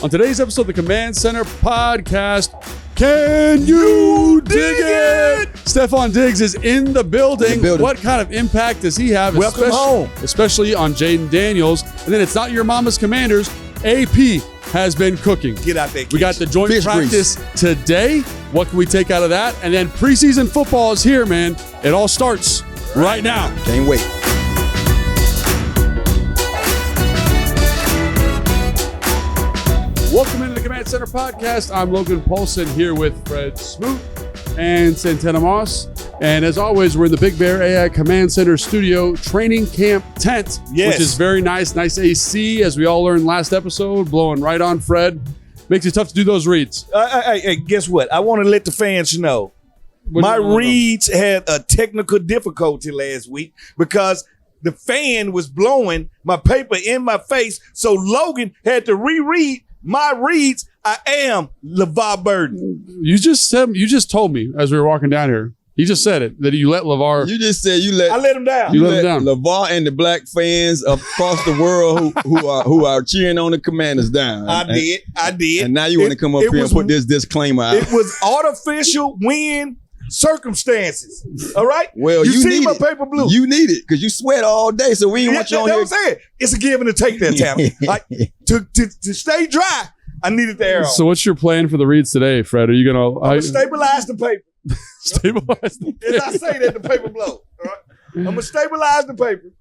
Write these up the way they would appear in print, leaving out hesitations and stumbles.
On today's episode of the Command Center podcast, can you dig it? Stefon Diggs is in the building. What kind of impact does he have? Welcome home. Especially on Jaden Daniels. And then it's not your mama's Commanders. AP has been cooking. Get out there. We got the joint practice today. What can we take out of that? And then preseason football is here, man. It all starts right now. Can't wait. Welcome into the Command Center podcast. I'm Logan Paulson here with Fred Smoot and Santana Moss. And as always, we're in the Big Bear AI Command Center studio training camp tent, which is very nice. Nice AC, as we all learned last episode, blowing right on Fred. Makes it tough to do those reads. Hey, guess what? I want to let the fans know. My reads had a technical difficulty last week because the fan was blowing my paper in my face. So Logan had to reread my reads. I am LeVar Burton. You just told me as we were walking down here. He just said it, that you let LeVar. You just said I let him down. You let him down. LeVar and the black fans across the world who are cheering on the Commanders down. I did. And now you want to come up here and put this disclaimer out. It was artificial win circumstances. All right? Well, you see my paper blue. You need it because you sweat all day, so we ain't want you on here. That's what I'm saying. It's a give and a take that time. Like, to stay dry, I needed the arrow. So what's your plan for the reads today, Fred? Are you going I'm going to stabilize the paper. Stabilize the paper? As I say that, the paper blow. All right? I'm going to stabilize the paper,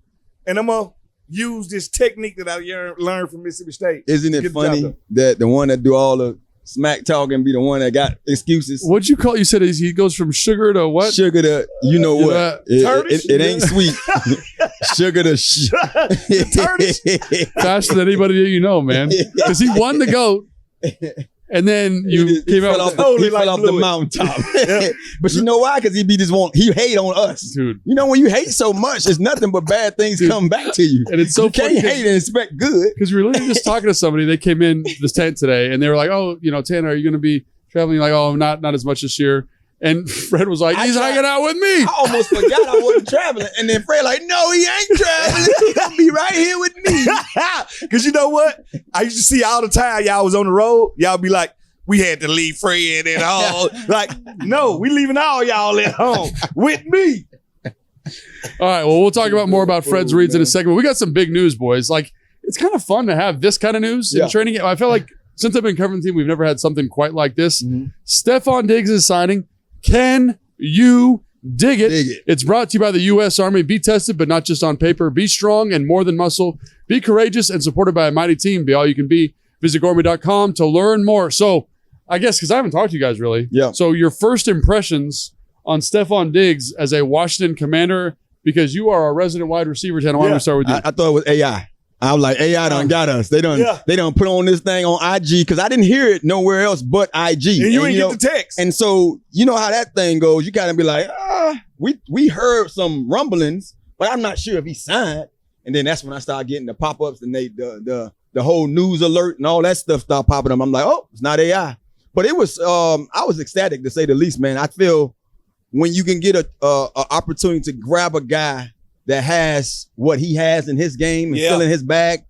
and I'm going to use this technique that I learned from Mississippi State. Isn't it funny that the one that do all the smack talking be the one that got excuses? What'd you call it? You said he goes from sugar to what? Sugar to, you know what? It ain't sweet. Sugar to faster than anybody you know, man. Because he won the GOAT. And then you came out off the mountaintop. But you know why? Because he hate on us. Dude. You know, when you hate so much, it's nothing but bad things come back to you. And it's so funny. You can't hate and expect good. Because we were literally just talking to somebody. They came in this tent today and they were like, oh, Tanner, are you going to be traveling? Like, oh, not as much this year. And Fred was like, he's hanging out with me. I almost forgot I wasn't traveling. And then Fred like, no, he ain't traveling. He's going to be right here with me. Because you know what? I used to see all the time y'all was on the road. Y'all be like, we had to leave Fred at home. Like, no, we leaving all y'all at home with me. All right, well, we'll talk more about Fred's reads in a second. But we got some big news, boys. Like, it's kind of fun to have this kind of news in training. I feel like since I've been covering the team, we've never had something quite like this. Mm-hmm. Stefon Diggs is signing. Can you dig it? It's brought to you by the U.S. Army. Be tested, but not just on paper. Be strong and more than muscle. Be courageous and supported by a mighty team. Be all you can be. Visit gourmet.com to learn more. So, I guess, because I haven't talked to you guys really. Yeah. So, your first impressions on Stefon Diggs as a Washington Commander, because you are a resident wide receiver. Why don't we start with you? I thought it was AI. I was like, AI done got us. They done put on this thing on IG because I didn't hear it nowhere else but IG. And you didn't get the text. And so, you know how that thing goes. You got to be like, we heard some rumblings, but I'm not sure if he signed. And then that's when I started getting the pop-ups and the whole news alert and all that stuff started popping up. I'm like, oh, it's not AI. But it was, I was ecstatic to say the least, man. I feel when you can get a opportunity to grab a guy that has what he has in his game and still in his bag,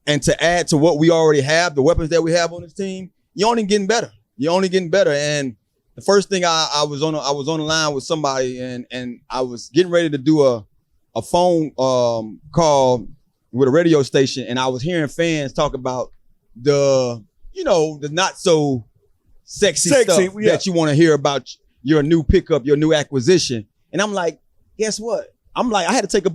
and to add to what we already have, the weapons that we have on this team, you're only getting better. And the first thing I was on the line with somebody and I was getting ready to do a phone call with a radio station, and I was hearing fans talk about the not so sexy stuff that you want to hear about your new pickup, your new acquisition. And I'm like, guess what? I'm like, I had to take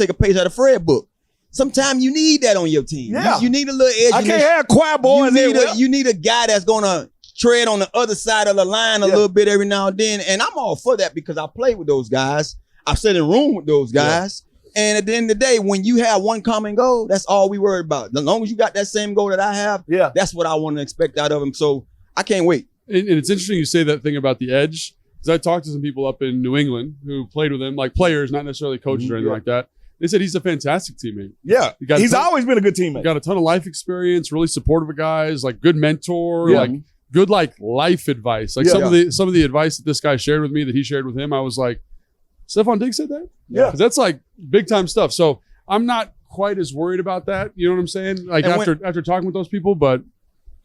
a page out of Fred's book. Sometimes you need that on your team. Yeah. You need a little edge. I can't have choir boys you need a guy that's gonna tread on the other side of the line a little bit every now and then. And I'm all for that because I play with those guys. I sit in a room with those guys. Yeah. And at the end of the day, when you have one common goal, that's all we worry about. As long as you got that same goal that I have, that's what I want to expect out of him. So I can't wait. And it's interesting you say that thing about the edge. Because I talked to some people up in New England who played with him, like players, not necessarily coaches or anything like that. They said he's a fantastic teammate. Yeah, he's always been a good teammate. Got a ton of life experience, really supportive of guys, like good mentor, like good life advice. Like some of the advice that this guy shared with me, that he shared with him, I was like, Stefon Diggs said that? Yeah. Because that's like big time stuff. So I'm not quite as worried about that. You know what I'm saying? Like after talking with those people, but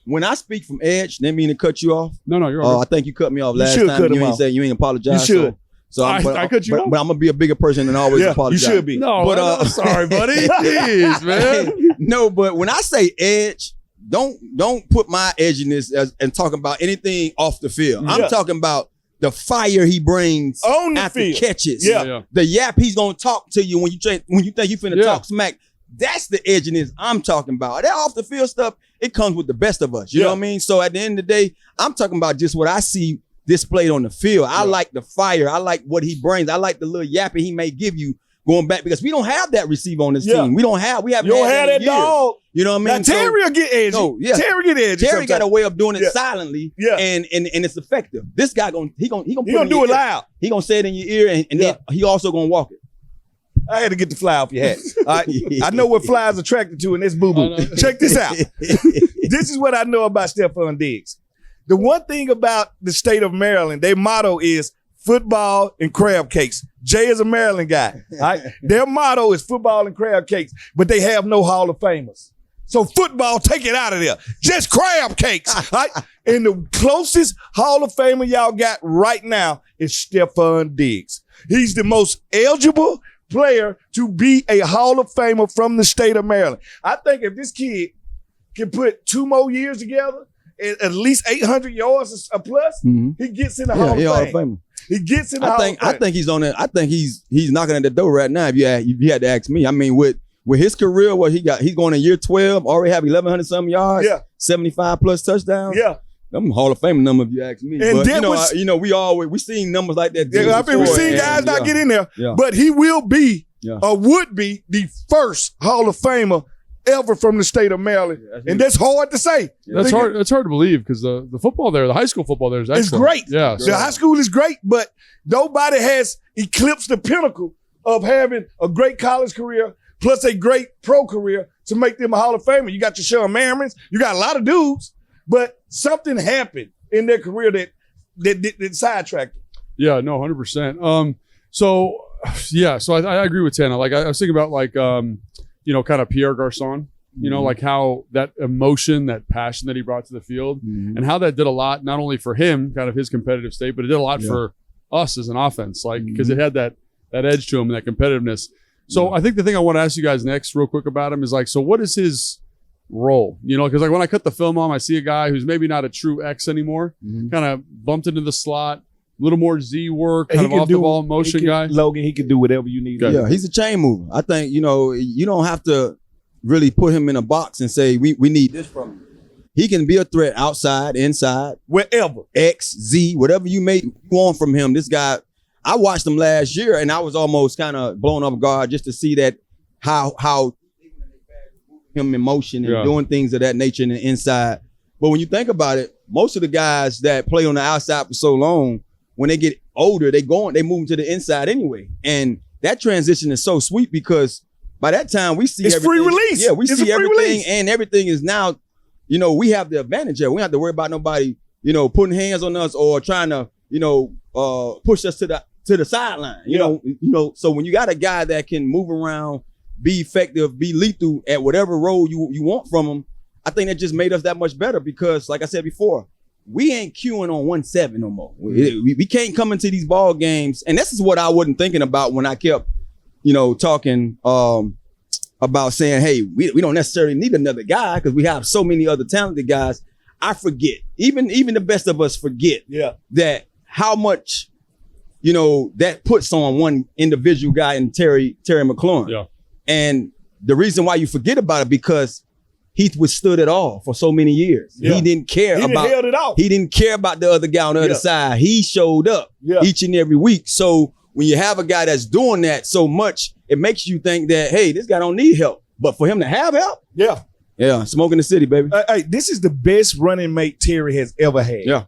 when I speak from edge, didn't mean to cut you off. No, you're all I think you cut me off last should time. cut him You ain't off. say you ain't apologize. You should. So I cut you off. But I'm gonna be a bigger person than always apologize. You should be. No, But, I'm sorry, buddy. Jeez, man. No, but when I say edge, don't put my edginess and talking about anything off the field. I'm talking about the fire he brings On the after field. catches. Yeah. The yap he's gonna talk to you when you think you finna talk smack. That's the edginess I'm talking about. That off the field stuff, it comes with the best of us. You know what I mean? So at the end of the day, I'm talking about just what I see displayed on the field. I like the fire. I like what he brings. I like the little yapping he may give you going back, because we don't have that receiver on this team. We haven't You had don't have that years. dog. You know what I mean? Now Terry will get edgy. Terry get edgy. Terry got a way of doing it silently, and it's effective. This guy he gonna do it loud. He gonna say it in your ear, and then he also gonna walk it. I had to get the fly off your hat. I know what flies attracted to, and it's boo-boo. Check this out. This is what I know about Stefon Diggs. The one thing about the state of Maryland, their motto is football and crab cakes. Jay is a Maryland guy. Right? Their motto is football and crab cakes, but they have no Hall of Famers. So football, take it out of there. Just crab cakes. Right? And the closest Hall of Famer y'all got right now is Stefon Diggs. He's the most eligible player to be a Hall of Famer from the state of Maryland. I think if this kid can put 2 more years together, at least 800 yards a plus, he gets in the Hall of Fame. He gets in the Hall of Fame. I think he's on it. I think he's knocking at the door right now. If you had to ask me, I mean, with his career, what he's going to year 12, already have 1,100 some yards, 75 plus touchdowns. Yeah. I'm Hall of Fame number if you ask me. And but we seen numbers like that. I mean, we seen guys not get in there, but he will be or would be the first Hall of Famer ever from the state of Maryland, and that's hard to say. That's hard. It's hard to believe because the football there, the high school football there is excellent. It's great. Yeah, the high school is great, but nobody has eclipsed the pinnacle of having a great college career plus a great pro career to make them a Hall of Famer. You got your Sean Merrimans, you got a lot of dudes, but something happened in their career that sidetracked them. Yeah, no, 100%. So I agree with Tana. Like I was thinking about kind of Pierre Garçon, like how that emotion, that passion that he brought to the field and how that did a lot, not only for him, kind of his competitive state, but it did a lot for us as an offense, because it had that edge to him and that competitiveness. So I think the thing I want to ask you guys next real quick about him is so what is his role? Because when I cut the film on, I see a guy who's maybe not a true X anymore, kind of bumped into the slot, a little more Z work, kind of off the ball motion guy. Logan, he can do whatever you need. Yeah, he's a chain mover. I think, you don't have to really put him in a box and say, we need this from him. He can be a threat outside, inside, wherever. X, Z, whatever you may want from him. This guy, I watched him last year and I was almost kind of blown off guard just to see that how him in motion and doing things of that nature in the inside. But when you think about it, most of the guys that play on the outside for so long, when they get older, they move to the inside anyway. And that transition is so sweet because by that time we see it's everything. Free release. Yeah, we it's see everything release. And everything is now, we have the advantage of it. We don't have to worry about nobody, putting hands on us or trying to, push us to the sideline. So when you got a guy that can move around, be effective, be lethal at whatever role you want from him, I think that just made us that much better because, like I said before, we ain't queuing on 1-7 no more. We can't come into these ball games, and this is what I wasn't thinking about when I kept, talking about saying, hey, we don't necessarily need another guy because we have so many other talented guys. I forget, even the best of us forget that how much, that puts on one individual guy in Terry McLaurin. Yeah. And the reason why you forget about it because he withstood it all for so many years. Yeah. He didn't care He didn't care about the other guy on the other side. He showed up each and every week. So when you have a guy that's doing that so much, it makes you think that, hey, this guy don't need help. But for him to have help, smoking the city, baby. Hey, this is the best running mate Terry has ever had. Yeah.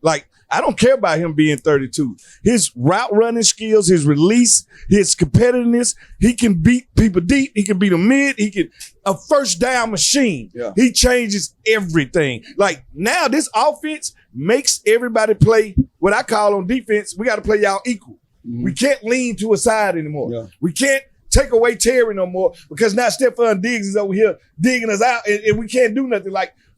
I don't care about him being 32. His route running skills, his release, his competitiveness, he can beat people deep. He can beat a mid. He can a first down machine. Yeah. He changes everything. Now this offense makes everybody play what I call on defense. We got to play y'all equal. We can't lean to a side anymore. Yeah. We can't take away Terry no more because now Stefon Diggs is over here digging us out and we can't do nothing.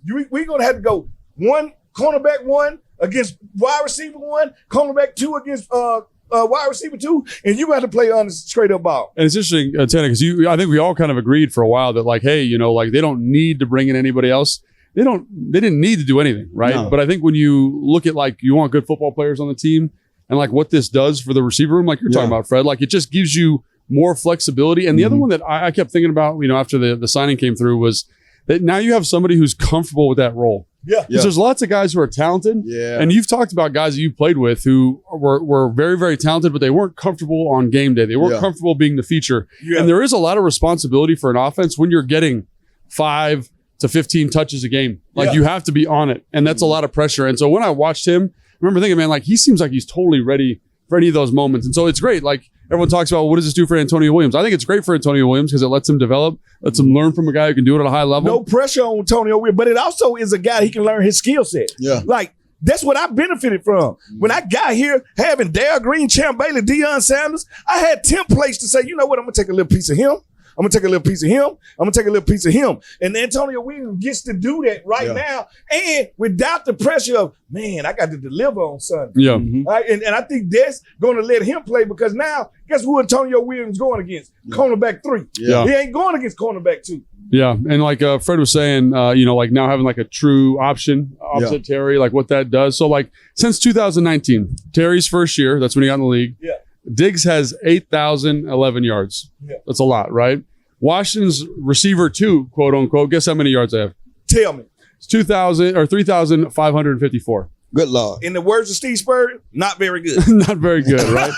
We're going to have to go one, cornerback 1 against wide receiver 1, cornerback 2 against wide receiver 2, and you got to play on the straight up ball. And it's interesting, Tanner, because I think we all kind of agreed for a while that like, hey, like they don't need to bring in anybody else. They didn't need to do anything, right? No. But I think when you look at like you want good football players on the team and like what this does for the receiver room, like you're talking about, Fred, like it just gives you more flexibility. And the other one that I kept thinking about, after the signing came through was that now you have somebody who's comfortable with that role. Yeah. Because there's lots of guys who are talented. Yeah. And you've talked about guys that you played with who were very, very talented, but they weren't comfortable on game day. They weren't comfortable being the feature. Yeah. And there is a lot of responsibility for an offense when you're getting 5 to 15 touches a game. Like you have to be on it. And that's a lot of pressure. And so when I watched him, I remember thinking, man, like he seems like he's totally ready for any of those moments. And so it's great. Like everyone talks about, what does this do for Antonio Williams? I think it's great for Antonio Williams because it lets him develop, lets him learn from a guy who can do it at a high level. No pressure on Antonio Williams, but it also is a guy he can learn his skill set. Yeah. Like, that's what I benefited from. When I got here, having Dale Green, Champ Bailey, Deion Sanders, I had templates to say, you know what, I'm going to take a little piece of him. I'm going to take a little piece of him. I'm going to take a little piece of him. And Antonio Williams gets to do that right now. And without the pressure of, man, I got to deliver on Sunday. Yeah. Right? And I think that's going to let him play because now, guess who Antonio Williams going against? Cornerback 3. Yeah. He ain't going against cornerback 2. Yeah. And like Fred was saying, like now having like a true option opposite Terry, like what that does. So like since 2019, Terry's first year, that's when he got in the league. Yeah. Diggs has 8,011 yards. Yeah. That's a lot, right? Washington's receiver 2, quote unquote. Guess how many yards I have? Tell me. It's 3,554. Good Lord. In the words of Steve Spurrier, not very good. Not very good, right?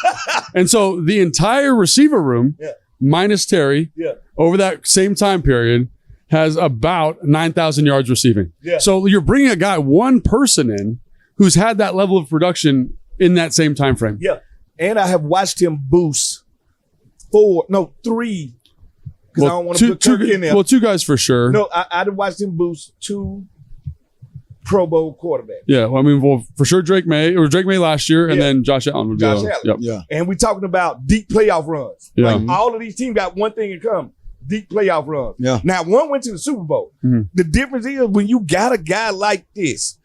And so the entire receiver room, minus Terry, over that same time period, has about 9,000 yards receiving. Yeah. So you're bringing a guy, one person in, who's had that level of production in that same time frame. Yeah. And I have watched him boost 3, because I don't want to put Kirk in there. Well, 2 guys for sure. No, I'd have watched him boost 2 Pro Bowl quarterbacks. Yeah, well, I mean, for sure Drake May last year, and then Josh Allen would be Josh Allen. Yep. Yeah. And we're talking about deep playoff runs. Yeah. Like all of these teams got one thing in common. Deep playoff runs. Yeah. Now, one went to the Super Bowl. Mm-hmm. The difference is when you got a guy like this,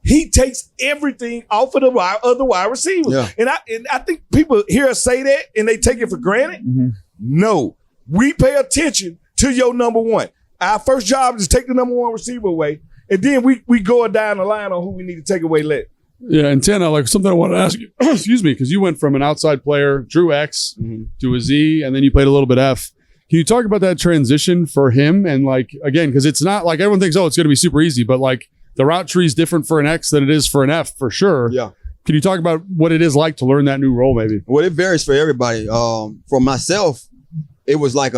he takes everything off of the wide receivers. Yeah. And I think people hear us say that and they take it for granted. Mm-hmm. No. We pay attention to your number one. Our first job is to take the number one receiver away. And then we go down the line on who we need to take away later. Yeah, and Tana, like something I want to ask you, excuse me, because you went from an outside player, Drew X, to a Z, and then you played a little bit F. Can you talk about that transition for him? And like, again, because it's not like everyone thinks, oh, it's going to be super easy, but like the route tree is different for an X than it is for an F for sure. Yeah. Can you talk about what it is like to learn that new role maybe? Well, it varies for everybody. For myself, it was like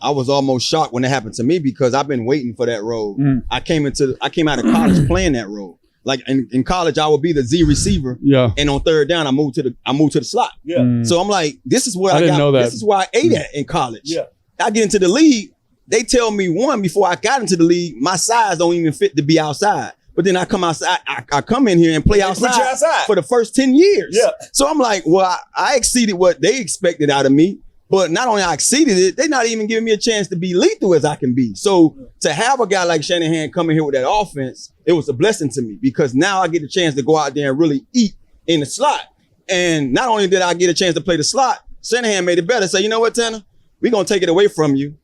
I was almost shocked when it happened to me because I've been waiting for that role. I came out of college playing that role. Like in college, I would be the Z receiver. Yeah. And on third down, I moved to the slot. Yeah. So I'm like, this is where I didn't know that. This is where I ate at in college. Yeah. I get into the league. They tell me before I got into the league, my size don't even fit to be outside. But then I come outside, I come in here and play outside for the first 10 years. Yeah. So I'm like, well, I exceeded what they expected out of me. But not only I exceeded it, they're not even giving me a chance to be lethal as I can be. So to have a guy like Shanahan come in here with that offense, it was a blessing to me because now I get a chance to go out there and really eat in the slot. And not only did I get a chance to play the slot, Shanahan made it better. Say, you know what, Tanner? We're going to take it away from you.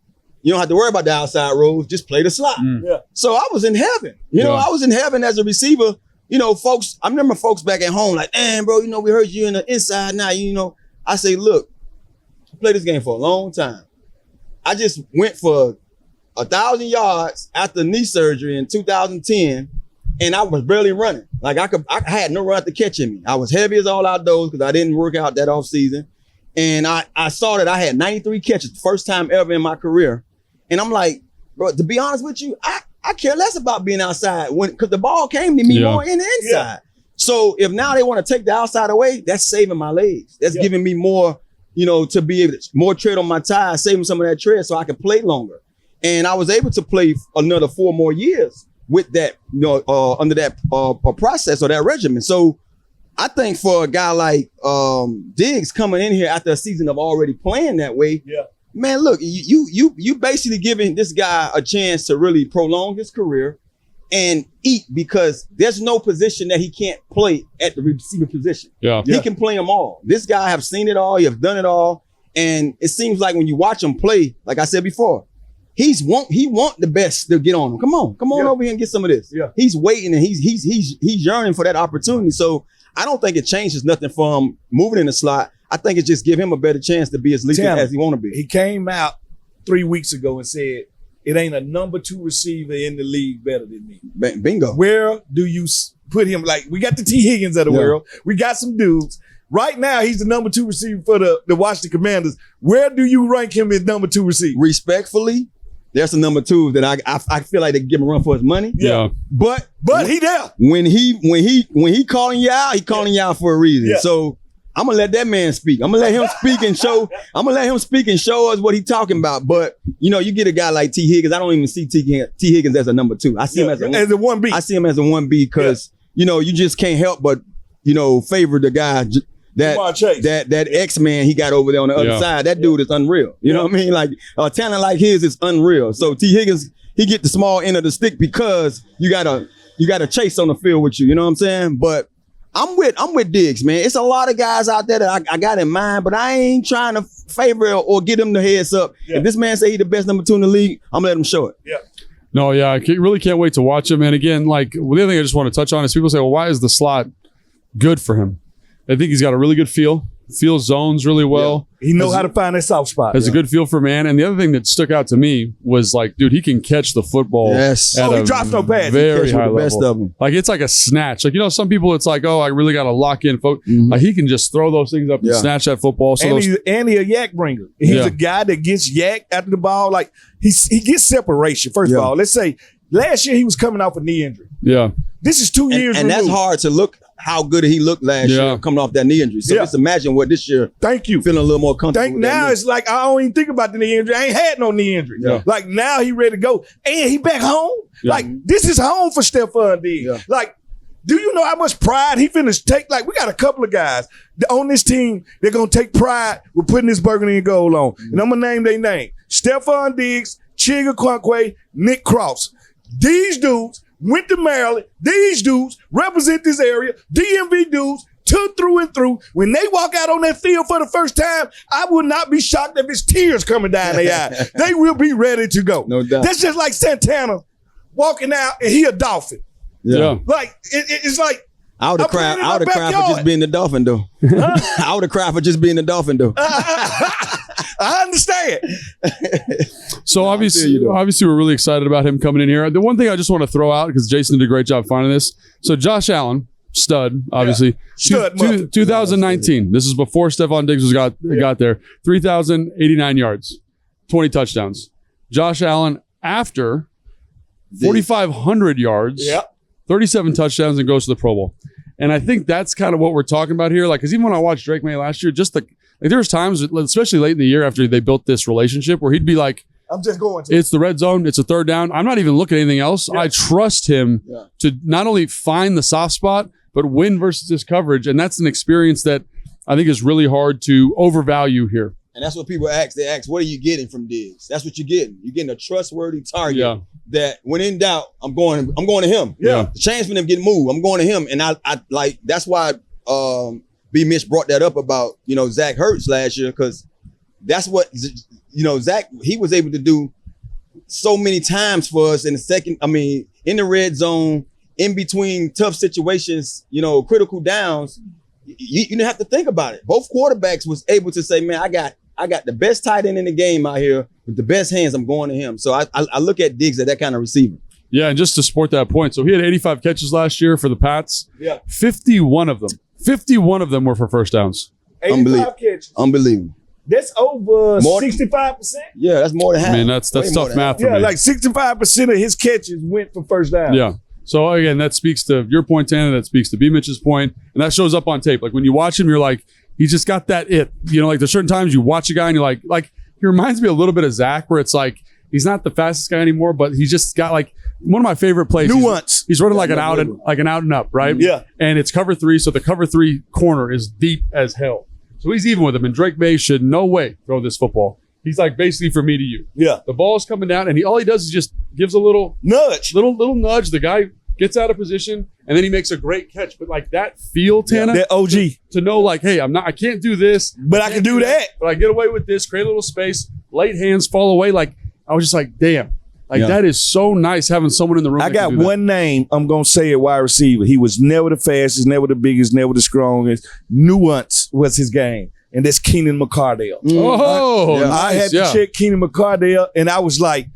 You don't have to worry about the outside roles. Just play the slot. Yeah. So I was in heaven. I was in heaven as a receiver. Folks, I remember folks back at home like, damn, bro, we heard you in the inside now. I say, look, I played this game for a long time. I just went for 1,000 yards after knee surgery in 2010, and I was barely running. Like I had no run to catch in me. I was heavy as all outdoors because I didn't work out that off season. And I saw that I had 93 catches, first time ever in my career. And I'm like, bro, to be honest with you, I care less about being outside because the ball came to me more in the inside. Yeah. So if now they want to take the outside away, that's saving my legs. That's giving me more, to be able to more tread on my tires, saving some of that tread so I can play longer. And I was able to play another 4 more years with that, under that process or that regimen. So I think for a guy like Diggs coming in here after a season of already playing that way, man, look, you basically giving this guy a chance to really prolong his career and eat because there's no position that he can't play at the receiver position. Yeah. He can play them all. This guy have seen it all. He have done it all. And it seems like when you watch him play, like I said before, he want the best to get on him. Come on over here and get some of this. Yeah. He's waiting and he's yearning for that opportunity. So I don't think it changes nothing for him moving in the slot. I think it just give him a better chance to be as lethal as he want to be. He came out 3 weeks ago and said, it ain't a number 2 receiver in the league better than me. Bingo. Where do you put him? Like, we got the T. Higgins of the world. We got some dudes. Right now, he's the number 2 receiver for the Washington Commanders. Where do you rank him as number 2 receiver? Respectfully, there's some number 2s that I feel like they give him a run for his money. Yeah. But he there. When he calling you out, he calling you out for a reason. Yeah. So I'm gonna let that man speak. I'm gonna let him speak and show. I'm gonna let him speak and show us what he's talking about. But you get a guy like T. Higgins. I don't even see T. Higgins as a number 2. I see him as a 1B. I see him as a 1B because you just can't help but favor the guy that X-Man he got over there on the other side. That dude is unreal. You know what I mean? Like a talent like his is unreal. So T. Higgins, he get the small end of the stick because you got a chase on the field with you. You know what I'm saying? But I'm with Diggs, man. It's a lot of guys out there that I got in mind, but I ain't trying to favor or get him the heads up. Yeah. If this man say he the best number 2 in the league, I'm gonna let him show it. Yeah. No, yeah, I really can't wait to watch him. And again, like the other thing I just want to touch on is people say, well, why is the slot good for him? I think he's got a really good feel. Feels zones really well. He knows how to find that soft spot. Has a good feel for man. And the other thing that stuck out to me was like, dude, he can catch the football. Yes. He drops no pads. Very high level. Best of them. Like it's like a snatch. Like some people it's like, oh, I really got to lock in. Like he can just throw those things up and snatch that football. So and he a yak bringer. He's a guy that gets yak after the ball. Like he gets separation. First of all, let's say last year he was coming off a knee injury. Yeah. This is 2 years and that's hard to look how good he looked last year coming off that knee injury. So just imagine what this year. Thank you. Feeling a little more comfortable. Now it's like I don't even think about the knee injury. I ain't had no knee injury. Yeah. Like now he ready to go. And he back home. Yeah. Like this is home for Stefon Diggs. Yeah. Like, do you know how much pride he finna take? Like, we got a couple of guys on this team, they're gonna take pride with putting this burgundy and gold on. And I'm gonna name their name. Stefon Diggs, Chigga Quanquay, Nick Cross. These dudes went to Maryland. These dudes represent this area. DMV dudes, through and through. When they walk out on that field for the first time, I would not be shocked if it's tears coming down their eye. They will be ready to go. No doubt. That's just like Santana walking out and he a Dolphin. Yeah. Like, it's like, I would have cried for just being the Dolphin, though. I would have cried for just being the Dolphin, though. I understand. So obviously we're really excited about him coming in here. The one thing I just want to throw out, because Jason did a great job finding this. So Josh Allen, stud, obviously. Yeah. 2019. This is before Stefon Diggs got there. 3,089 yards, 20 touchdowns. Josh Allen after 4,500 yards, 37 touchdowns, and goes to the Pro Bowl. And I think that's kind of what we're talking about here. Like, because even when I watched Drake May last year, just like there was times, especially late in the year after they built this relationship, where he'd be like, I'm just going to. It's the red zone. It's a third down. I'm not even looking at anything else. I trust him to not only find the soft spot, but win versus his coverage. And that's an experience that I think is really hard to overvalue here. And that's what people ask. They ask, what are you getting from Diggs? That's what you're getting. You're getting a trustworthy target that when in doubt, I'm going to him. Yeah. The chance for them getting moved, I'm going to him. And I like, that's why B. Mitch brought that up about, Zach Ertz last year, because that's what, Zach, he was able to do so many times for us in the red zone, in between tough situations, critical downs. You didn't have to think about it. Both quarterbacks was able to say, man, I got the best tight end in the game out here with the best hands. I'm going to him. So I look at Diggs as that kind of receiver. Yeah, and just to support that point. So he had 85 catches last year for the Pats. Yeah. 51 of them were for first downs. 85 catches. Unbelievable. That's over 65%. Yeah, that's more than half. I mean, that's tough math for me. Yeah, like 65% of his catches went for first down. Yeah. So again, that speaks to your point, Tana. That speaks to B. Mitch's point, and that shows up on tape. Like when you watch him, you're like, he's just got that it. Like there's certain times you watch a guy and you're like he reminds me a little bit of Zach, where it's like he's not the fastest guy anymore, but he's just got like one of my favorite plays. Nuance. He's running like an out and up, right? Yeah. And it's cover 3, so the cover 3 corner is deep as hell. So he's even with him, and Drake May should no way throw this football he's like basically for me to you. Yeah. The ball's coming down, and all he does is just gives a little nudge. Little nudge. The guy gets out of position, and then he makes a great catch. But like that feel, Tana, that OG. To know like, hey, I can't do this. But I can do that. But I get away with this, create a little space, late hands fall away. Like, I was just like, damn. Like, that is so nice having someone in the room. I got one name I'm going to say at wide receiver. He was never the fastest, never the biggest, never the strongest. Nuance was his game. And that's Keenan McCardell. I had to check Keenan McCardell, and I was like,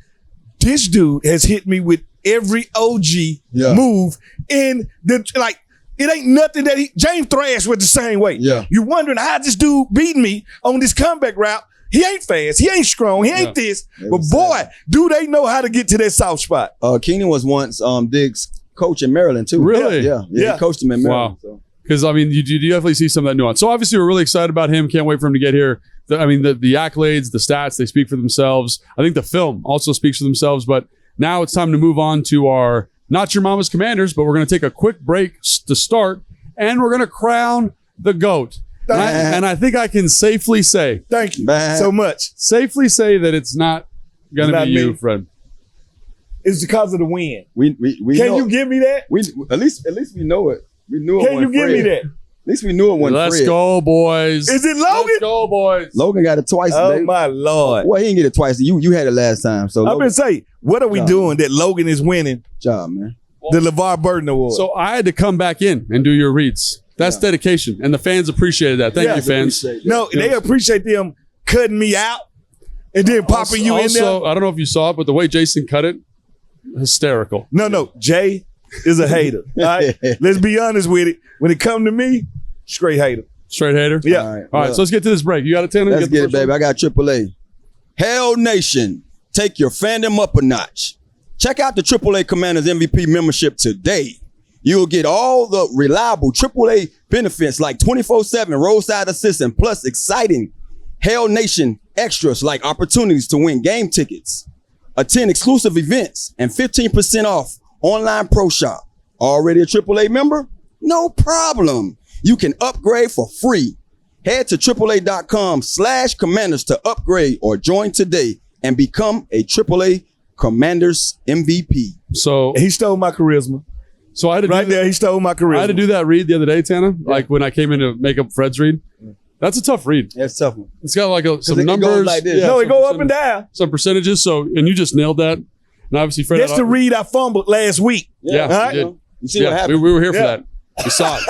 this dude has hit me with every OG move. And it ain't nothing that James Thrash was the same way. Yeah. You're wondering how this dude beat me on this comeback route. He ain't fast. He ain't strong. He ain't this. But boy, do they know how to get to that soft spot. Keenan was once Diggs' coach in Maryland too. Really? Yeah. He coached him in Maryland. Wow. Because, I mean, you definitely see some of that nuance. So, obviously, we're really excited about him. Can't wait for him to get here. The accolades, the stats, they speak for themselves. I think the film also speaks for themselves. But now it's time to move on to our Not Your Mama's Commanders. But we're going to take a quick break to start. And we're going to crown the GOAT. And I think I can safely say. Thank you so much. Safely say that it's not going to be you, Fred. It's because of the win. We Can you give me that? At least we know it. We knew it. Can you give me that? At least we knew it when Let's Fred. go, boys. Is it Logan? Let's go, boys. Logan got it twice. Oh, my Lord. Well, he didn't get it twice. You had it last time. So I've been saying, what are we doing that Logan is winning? Job, man. The LeVar Burton Award. So I had to come back in and do your reads. That's dedication. And the fans appreciated that. Thank you, fans. No, they appreciate them cutting me out and then popping you in there. I don't know if you saw it, but the way Jason cut it, hysterical. No. Jay is a hater. All right? Let's be honest with it. When it come to me, straight hater. Straight hater? Yeah. All right, so let's get to this break. You got a 10? Let's get it, baby. I got AAA. Hell Nation, take your fandom up a notch. Check out the AAA Commanders MVP membership today. You'll get all the reliable AAA benefits like 24/7 roadside assistance, plus exciting Hell Nation extras like opportunities to win game tickets, attend exclusive events, and 15% off online pro shop. Already a AAA member? No problem. You can upgrade for free. Head to AAA.com/Commanders to upgrade or join today and become a AAA Commanders MVP. So he stole my charisma. So I had to he stole my charisma. I had to do that read the other day, Tana. Like when I came in to make up Fred's read. That's a tough read. That's a tough one. It's got like some numbers. Goes like this. No, it go up and down. Some percentages. So, and you just nailed that. And obviously, Fred. That's the read I fumbled last week. Yeah, right? you did. You see what happened? We were here for that. We saw it.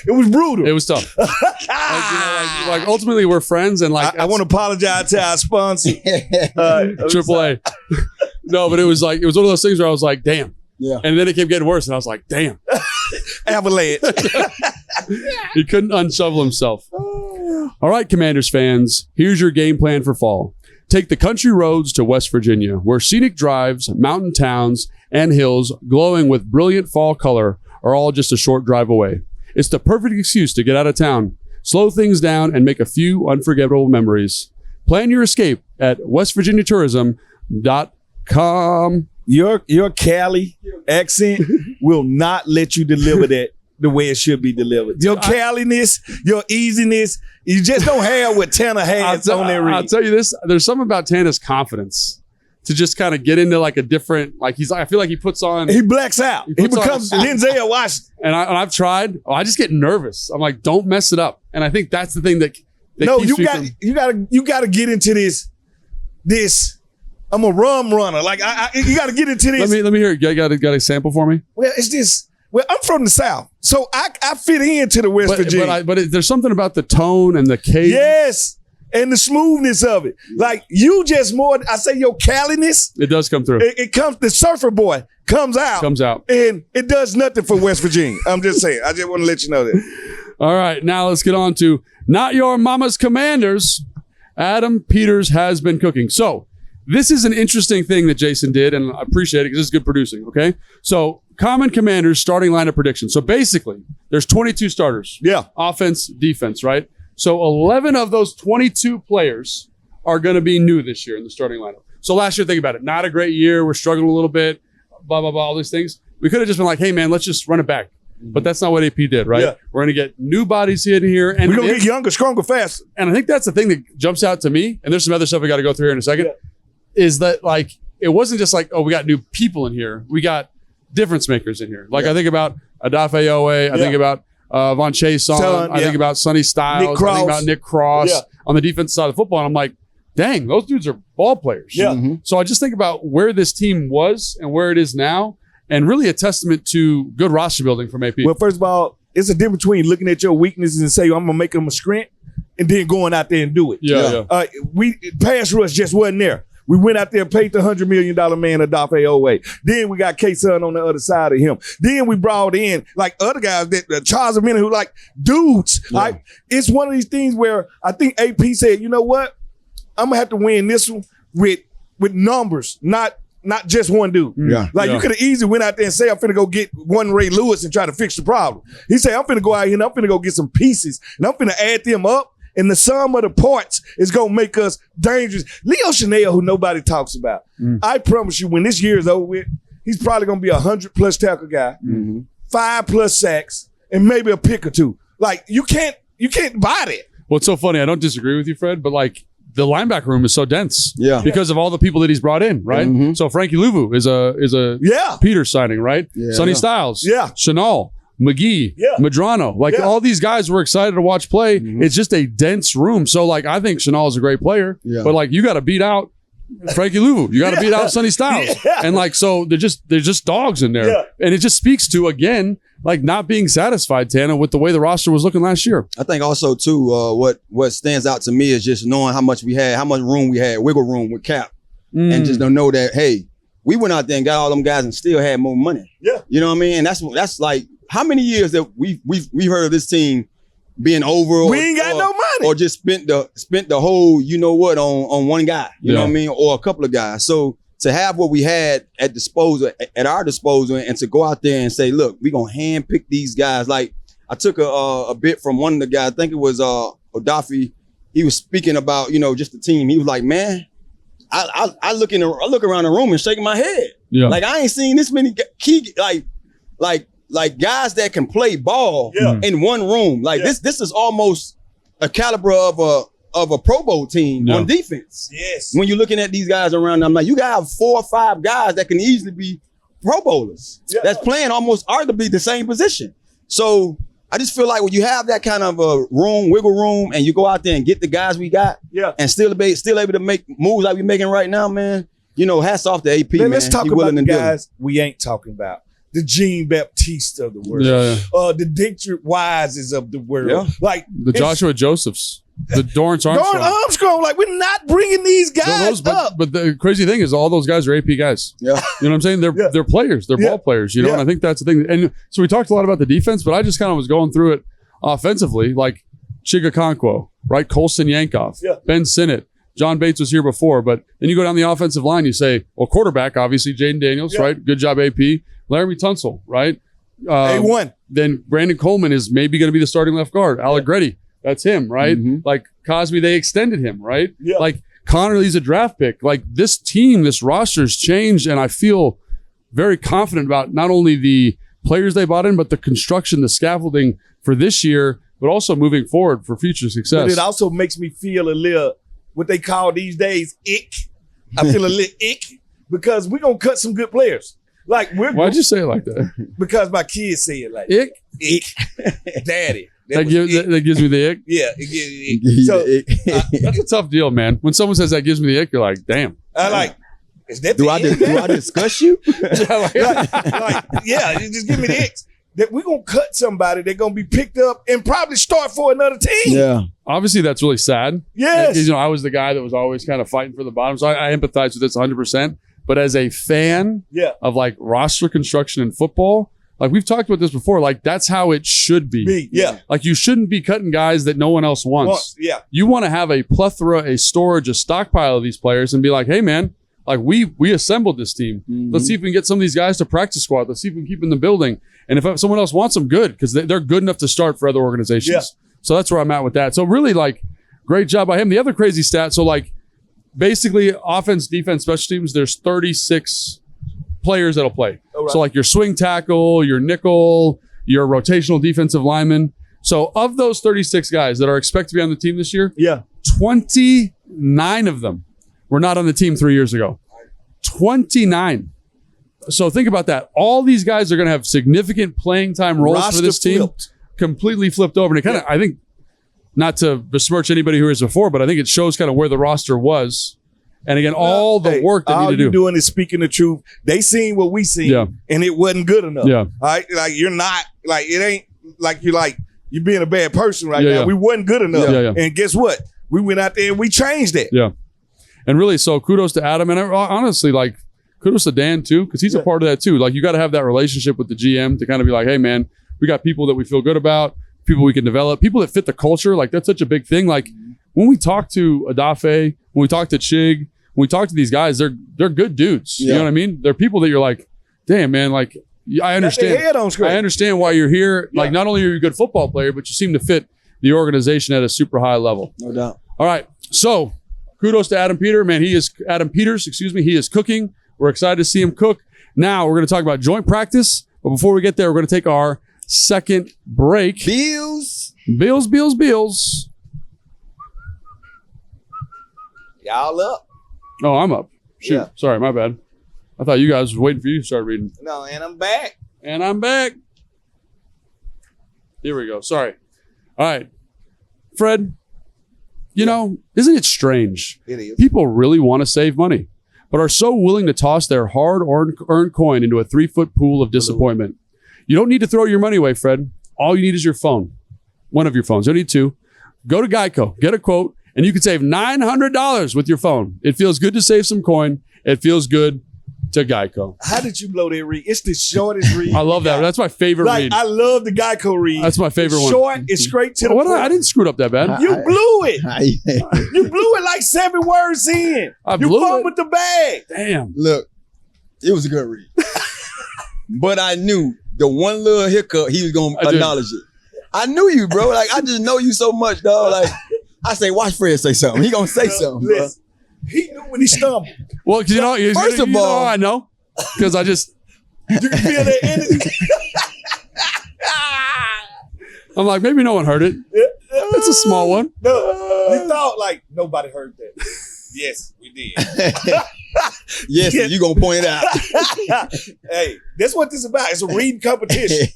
It was brutal. It was tough. like ultimately, we're friends, and like I want to apologize to our sponsor, AAA. No, but it was one of those things where I was like, damn. Yeah. And then it kept getting worse, and I was like, damn. Avalanche. He couldn't unshovel himself. All right, Commanders fans, here's your game plan for fall. Take the country roads to West Virginia, where scenic drives, mountain towns, and hills glowing with brilliant fall color are all just a short drive away. It's the perfect excuse to get out of town, slow things down, and make a few unforgettable memories. Plan your escape at westvirginiatourism.com. Your Cali accent will not let you deliver that the way it should be delivered. Your Caliness, your easiness, you just don't have what Tanner has on that read. I'll tell you this, there's something about Tanner's confidence to just kind of get into like a different, like I feel like he puts on. He blacks out. He becomes Denzel Washington. And I've tried. I just get nervous. I'm like, don't mess it up. And I think that's the thing that no, keeps you got to get into this. I'm a rum runner. Like you got to get into this. Let me hear it. You got a sample for me? Well, it's this. Well, I'm from the South, so I fit into the West Virginia. But there's something about the tone and the cadence. Yes, and the smoothness of it. Like you just more. I say your Caliness. It does come through. It comes. The surfer boy comes out, and it does nothing for West Virginia. I'm just saying. I just want to let you know that. All right, now let's get on to Not Your Mama's Commanders. Adam Peters has been cooking. So this is an interesting thing that Jason did, and I appreciate it because this is good producing, okay? So Common Commanders starting lineup prediction. So basically, there's 22 starters. Yeah. Offense, defense, right? So 11 of those 22 players are going to be new this year in the starting lineup. So last year, think about it. Not a great year. We're struggling a little bit, blah, blah, blah, all these things. We could have just been like, hey, man, let's just run it back. But that's not what AP did, right? Yeah. We're going to get new bodies in here. And we're going to get younger, stronger, faster. And I think that's the thing that jumps out to me, and there's some other stuff we got to go through here in a second, is that, like, it wasn't just like, oh, we got new people in here. We got difference makers in here. Like, I think about Adafe Owe. I think about Von Chason. I think about Sonny Styles. I think about Nick Cross on the defense side of football. And I'm like, dang, those dudes are ball players. Yeah. So I just think about where this team was and where it is now, and really a testament to good roster building from AP. Well, first of all, it's a difference between looking at your weaknesses and say, I'm going to make them a strength, and then going out there and do it. We pass rush just wasn't there. We went out there and paid the $100 million man Adafe Owe. Then we got K-Son on the other side of him. Then we brought in like other guys that Charles Amena, who like dudes. Like, it's one of these things where I think AP said, you know what? I'm gonna have to win this one with numbers, not just one dude. You could have easily went out there and say, I'm finna go get one Ray Lewis and try to fix the problem. He said, I'm finna go out here and I'm finna go get some pieces and I'm finna add them up. And the sum of the parts is going to make us dangerous. Leo Chanel, who nobody talks about, I promise you, when this year is over with, he's probably going to be a 100-plus tackle guy, 5+ sacks, and maybe a pick or two. Like, you can't buy that. Well, it's so funny. I don't disagree with you, Fred, but like the linebacker room is so dense because of all the people that he's brought in, right? So Frankie Louvu is a Peters signing, right? Sonny Styles, Chanel. McGee, Medrano, like all these guys we're excited to watch play. It's just a dense room. So like I think Chanel is a great player, but like you got to beat out Frankie Louvu. You got to beat out Sonny Styles. And like so they're just dogs in there. And it just speaks to, again, like not being satisfied, Tana, with the way the roster was looking last year. I think also too, what stands out to me is just knowing how much room we had, wiggle room with Cap, and just don't know that, hey, we went out there and got all them guys and still had more money. You know what I mean? And that's like, how many years that we've heard of this team being over? We ain't got no money, or just spent the whole on one guy. You know what I mean, or a couple of guys. So to have what we had at our disposal, and to go out there and say, look, we gonna handpick these guys. Like I took a bit from one of the guys. I think it was Adafe. He was speaking about just the team. He was like, man, I look around the room and shaking my head. Like I ain't seen this many key like guys that can play ball in one room. Like this is almost a caliber of a Pro Bowl team on defense. When you're looking at these guys around, I'm like, you got to have 4 or 5 guys that can easily be Pro Bowlers. That's playing almost arguably the same position. So I just feel like when you have that kind of a wiggle room, and you go out there and get the guys we got, and still able to make moves like we're making right now, man. Hats off to AP, man. Let's talk about the guys we ain't talking about. The Jean Baptiste of the world. The Dietrich Wises of the world. Like the Joshua Josephs. The Dorrance Armstrong. Like, we're not bringing these guys up. But the crazy thing is all those guys are AP guys. You know what I'm saying? They're players. They're ball players, and I think that's the thing. And so we talked a lot about the defense, but I just kind of was going through it offensively, like Chigakonkwo, right? Colson Yankov, Ben Sinnott. John Bates was here before, but then you go down the offensive line, you say, well, quarterback, obviously, Jaden Daniels, right? Good job, AP. Laramie Tunsil, right? A1. Then Brandon Coleman is maybe going to be the starting left guard. Allegretti, that's him, right? Like Cosby, they extended him, right? Like Connerly's a draft pick. Like this team, this roster's changed, and I feel very confident about not only the players they bought in, but the construction, the scaffolding for this year, but also moving forward for future success. But it also makes me feel a little, what they call these days, ick. I feel a little ick because we're going to cut some good players. Like why'd you say it like that? Because my kids say it like ick, daddy. That gives me the ick. Yeah, it gives me the ick. So that's a tough deal, man. When someone says that gives me the ick, you're like, damn. I like. Is that do I discuss you? Just give me the icks. That we're gonna cut somebody. They're gonna be picked up and probably start for another team. Yeah. Obviously, that's really sad. Yes. I was the guy that was always kind of fighting for the bottom, so I empathize with this 100%. But as a fan of like roster construction in football, like we've talked about this before, like that's how it should be. Like you shouldn't be cutting guys that no one else wants. You want to have a plethora, a storage, a stockpile of these players and be like, hey man, like we assembled this team. Let's see if we can get some of these guys to practice squad. Let's see if we can keep them in the building. And if someone else wants them, good, because they're good enough to start for other organizations. So that's where I'm at with that. So really like great job by him. The other crazy stat, so like basically offense, defense, special teams, there's 36 players that'll play. So like your swing tackle, your nickel, your rotational defensive linemen. So of those 36 guys that are expected to be on the team this year, 29 of them were not on the team 3 years ago. 29. So think about that. All these guys are going to have significant playing time roles for this team. Completely flipped over. And it kind of, I think, not to besmirch anybody who was before, but I think it shows kind of where the roster was. And again, all the work they need to do. All you're doing is speaking the truth. They seen what we seen, and it wasn't good enough. Yeah. All right? Like, you're not, like, it ain't like you're being a bad person right now. Yeah. We wasn't good enough. Yeah. And guess what? We went out there and we changed that. Yeah. And really, so kudos to Adam. And honestly, like, kudos to Dan, too, because he's a part of that, too. Like, you got to have that relationship with the GM to kind of be like, hey, man, we got people that we feel good about, people we can develop, people that fit the culture. Like, that's such a big thing. Like, when we talk to Adafe, when we talk to Chig, when we talk to these guys, they're good dudes. You know what I mean? They're people that you're like, damn, man, like, I understand. I understand why you're here. Like, not only are you a good football player, but you seem to fit the organization at a super high level. No doubt. All right. So kudos to Adam Peters, excuse me. He is cooking. We're excited to see him cook. Now we're going to talk about joint practice. But before we get there, we're going to take our second break. Bills. Y'all up? Oh, I'm up. Shoot. Yeah. Sorry, my bad. I thought you guys was waiting for you to start reading. No, and I'm back. Here we go. Sorry. All right. Fred, you know, isn't it strange? It is. People really want to save money, but are so willing to toss their hard-earned coin into a 3-foot pool of disappointment. You don't need to throw your money away, Fred. All you need is your phone. One of your phones. You don't need two. Go to Geico. Get a quote, and you can save $900 with your phone. It feels good to save some coin. It feels good to Geico. How did you blow that read? It's the shordest read. I love that. That's my favorite read. I love the Geico read. That's my favorite one. Short, it's straight to the point. I didn't screw it up that bad. You blew it. You blew it like 7 words in. You fumbled the bag. Damn. Look, it was a good read. But I knew the one little hiccup, he was going to acknowledge it. I knew you, bro. Like, I just know you so much, dog. Like, I say, watch Fred say something. He going to say something, bro. He knew when he stumbled. Well, because first of all, I know. Because I just. You can feel that energy. I'm like, maybe no one heard it. It's a small one. No, you thought like nobody heard that. Yes, we did. Yes, you gonna point it out. Hey, that's what this is about. It's a reading competition.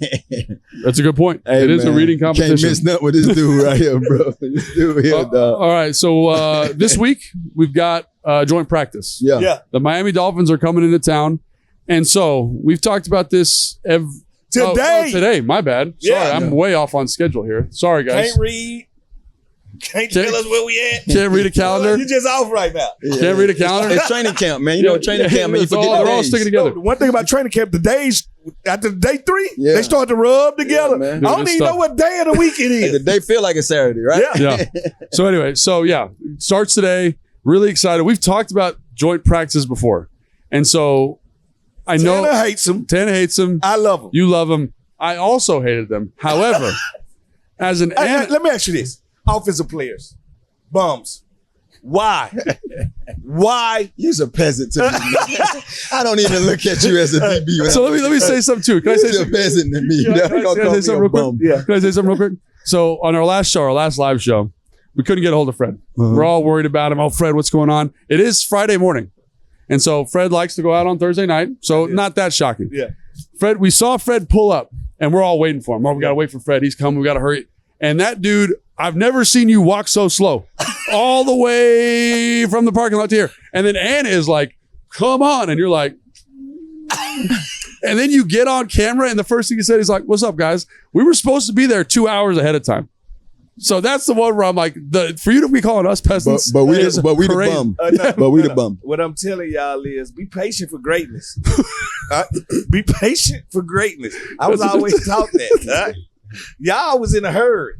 That's a good point. Hey, it is a reading competition. Can't miss nothing with this dude right here, bro. This dude here, dog. All right, so this week we've got joint practice. Yeah. The Miami Dolphins are coming into town, and so we've talked about this today. My bad. Sorry, I'm way off on schedule here. Sorry, guys. Can't read. Can't tell us where we at. Can't read a calendar. You're just off right now. Can't read a calendar. It's training camp, man. You know, training camp, man. They're all sticking together. The one thing about training camp, the days after day 3, they start to rub together. Man. I don't even know what day of the week it is. The day feel like it's Saturday, right? Yeah. So anyway, it starts today. Really excited. We've talked about joint practices before, and so I know Tanner hates them. I love them. You love them. I also hated them. However, as an let me ask you this. Offensive players, bums. Why? Why? You're a peasant to me. I don't even look at you as a DB. So let me say something too. Can I say something? You're a peasant to me. Can I say something real quick? Yeah. Can I say something real quick? So on our last live show, we couldn't get a hold of Fred. We're all worried about him. Oh, Fred, what's going on? It is Friday morning. And so Fred likes to go out on Thursday night. So not that shocking. Yeah. We saw Fred pull up and we're all waiting for him. Oh, we got to wait for Fred. He's coming. We got to hurry. And that dude, I've never seen you walk so slow. All the way from the parking lot to here. And then Anna is like, come on. And you're like, and then you get on camera and the first thing he said, he's like, what's up, guys? We were supposed to be there 2 hours ahead of time. So that's the one where I'm like, for you to be calling us peasants. But we the bum. But we the bum. What I'm telling y'all is be patient for greatness. Be patient for greatness. I was always taught that. Y'all was in a hurry.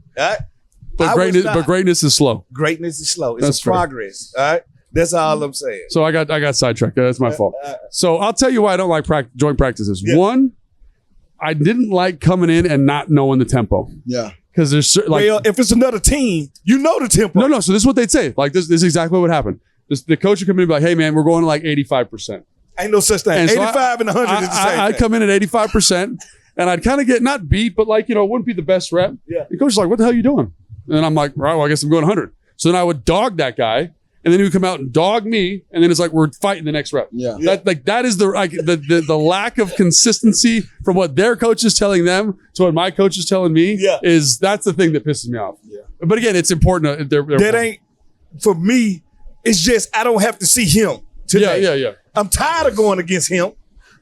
But greatness is slow. Greatness is slow. It's That's a progress. All right. That's all I'm saying. So I got sidetracked. That's my fault. So I'll tell you why I don't like joint practices. Yeah. One, I didn't like coming in and not knowing the tempo. Yeah. Because there's well, if it's another team, you know the tempo. No. So this is what they'd say. Like this is exactly what would happen. The coach would come in and be like, hey man, we're going to like 85%. Ain't no such thing. And 85 and 100 is the same I'd come in at 85%. And I'd kind of get not beat, but like, it wouldn't be the best rep. Yeah. The coach was like, what the hell are you doing? And I'm like, right, well, I guess I'm going 100. So then I would dog that guy. And then he would come out and dog me, and then it's like we're fighting the next rep. Yeah. That is the lack of consistency from what their coach is telling them to what my coach is telling me. Yeah. That's the thing that pisses me off. Yeah. But again, it's important. That ain't for me. It's just I don't have to see him today. Yeah. I'm tired of going against him.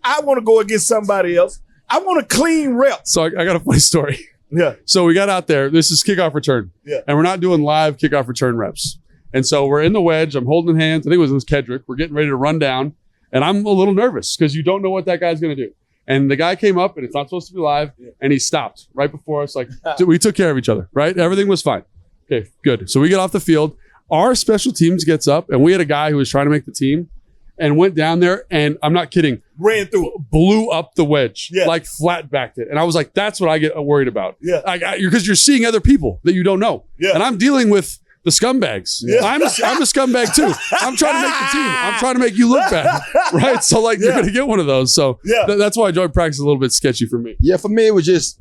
I want to go against somebody else. I want a clean rep. So I got a funny story. Yeah. So we got out there. This is kickoff return. Yeah. And we're not doing live kickoff return reps. And so we're in the wedge. I'm holding hands. I think it was Kedrick. We're getting ready to run down. And I'm a little nervous because you don't know what that guy's going to do. And the guy came up, and it's not supposed to be live. Yeah. And he stopped right before us. Like, we took care of each other, right? Everything was fine. Okay, good. So we get off the field. Our special teams gets up, and we had a guy who was trying to make the team and went down there, and I'm not kidding, ran through, blew up the wedge, yeah. like flat backed it. And I was like, that's what I get worried about. Yeah. Because you're seeing other people that you don't know. Yeah. And I'm dealing with the scumbags. Yeah. I'm a scumbag too. I'm trying to make the team. I'm trying to make you look bad. Right? So like you're going to get one of those. So that's why joint practice is a little bit sketchy for me. Yeah, for me, it was just,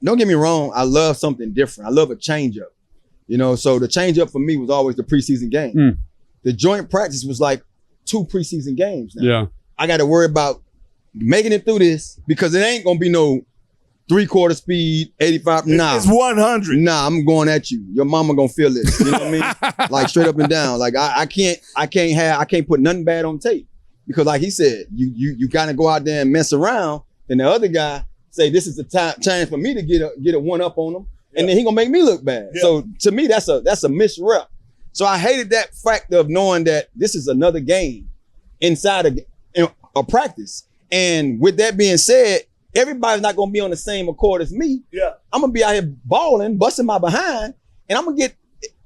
don't get me wrong, I love something different. I love a change up. So the change up for me was always the preseason game. The joint practice was like 2 preseason games now. Yeah. I got to worry about making it through this because it ain't going to be no 3/4 speed, 85. Nah. It's 100. Nah, I'm going at you. Your mama going to feel this. You know what I mean? Like straight up and down. Like I can't put nothing bad on tape because like he said, you kind of go out there and mess around and the other guy say, this is the chance for me to get a one up on him. And then he gonna make me look bad. Yeah. So to me, that's a misrep. So I hated that fact of knowing that this is another game inside a practice. And with that being said, everybody's not gonna be on the same accord as me. Yeah. I'm gonna be out here balling, busting my behind, and I'm gonna get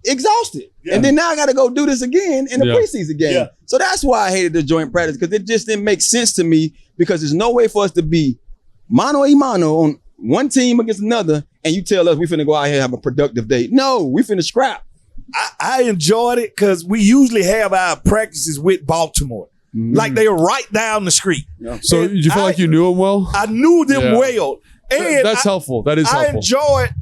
exhausted. Yeah. And then now I gotta go do this again in the preseason game. Yeah. So that's why I hated the joint practice, because it just didn't make sense to me, because there's no way for us to be mano a mano on one team against another, and you tell us we finna go out here and have a productive day. No, we finna scrap. I enjoyed it because we usually have our practices with Baltimore. Like they were right down the street. Yeah. So did you feel like you knew them well? I knew them well. And that's helpful. That is helpful. I enjoyed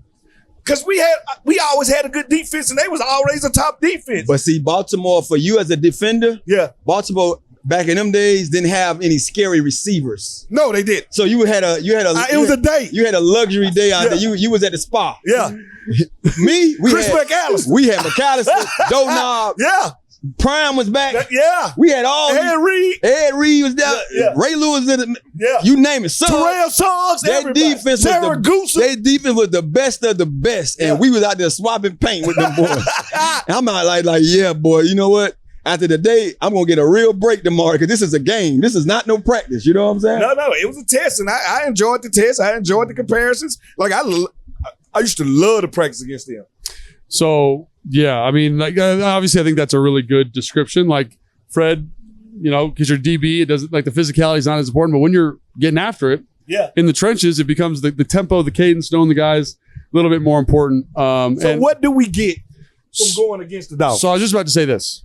because we always had a good defense, and they was always a top defense. But see, Baltimore, for you as a defender, Baltimore back in them days didn't have any scary receivers. No, they did. So it was a day. You had a luxury day out there. You was at the spa. Yeah. Me, Chris McAllister. We had McAllister, Donald. Yeah. Prime was back. Yeah. We had all Ed Reed. Ed Reed was down. Yeah. Ray Lewis in it. Yeah. You name it. Terrell Suggs. Their defense was the best of the best. And we was out there swapping paint with them boys. And I'm out like, yeah, boy, you know what? After the day, I'm going to get a real break tomorrow because this is a game. This is not no practice. You know what I'm saying? No, it was a test. And I enjoyed the test. I enjoyed the comparisons. Like, I used to love to practice against them. So, yeah, I mean, like, obviously, I think that's a really good description. Like, Fred, because you're DB, it doesn't, like, the physicality is not as important. But when you're getting after it, in the trenches, it becomes the tempo, the cadence, knowing the guys a little bit more important. So what do we get from going against the Dolphins? So I was just about to say this.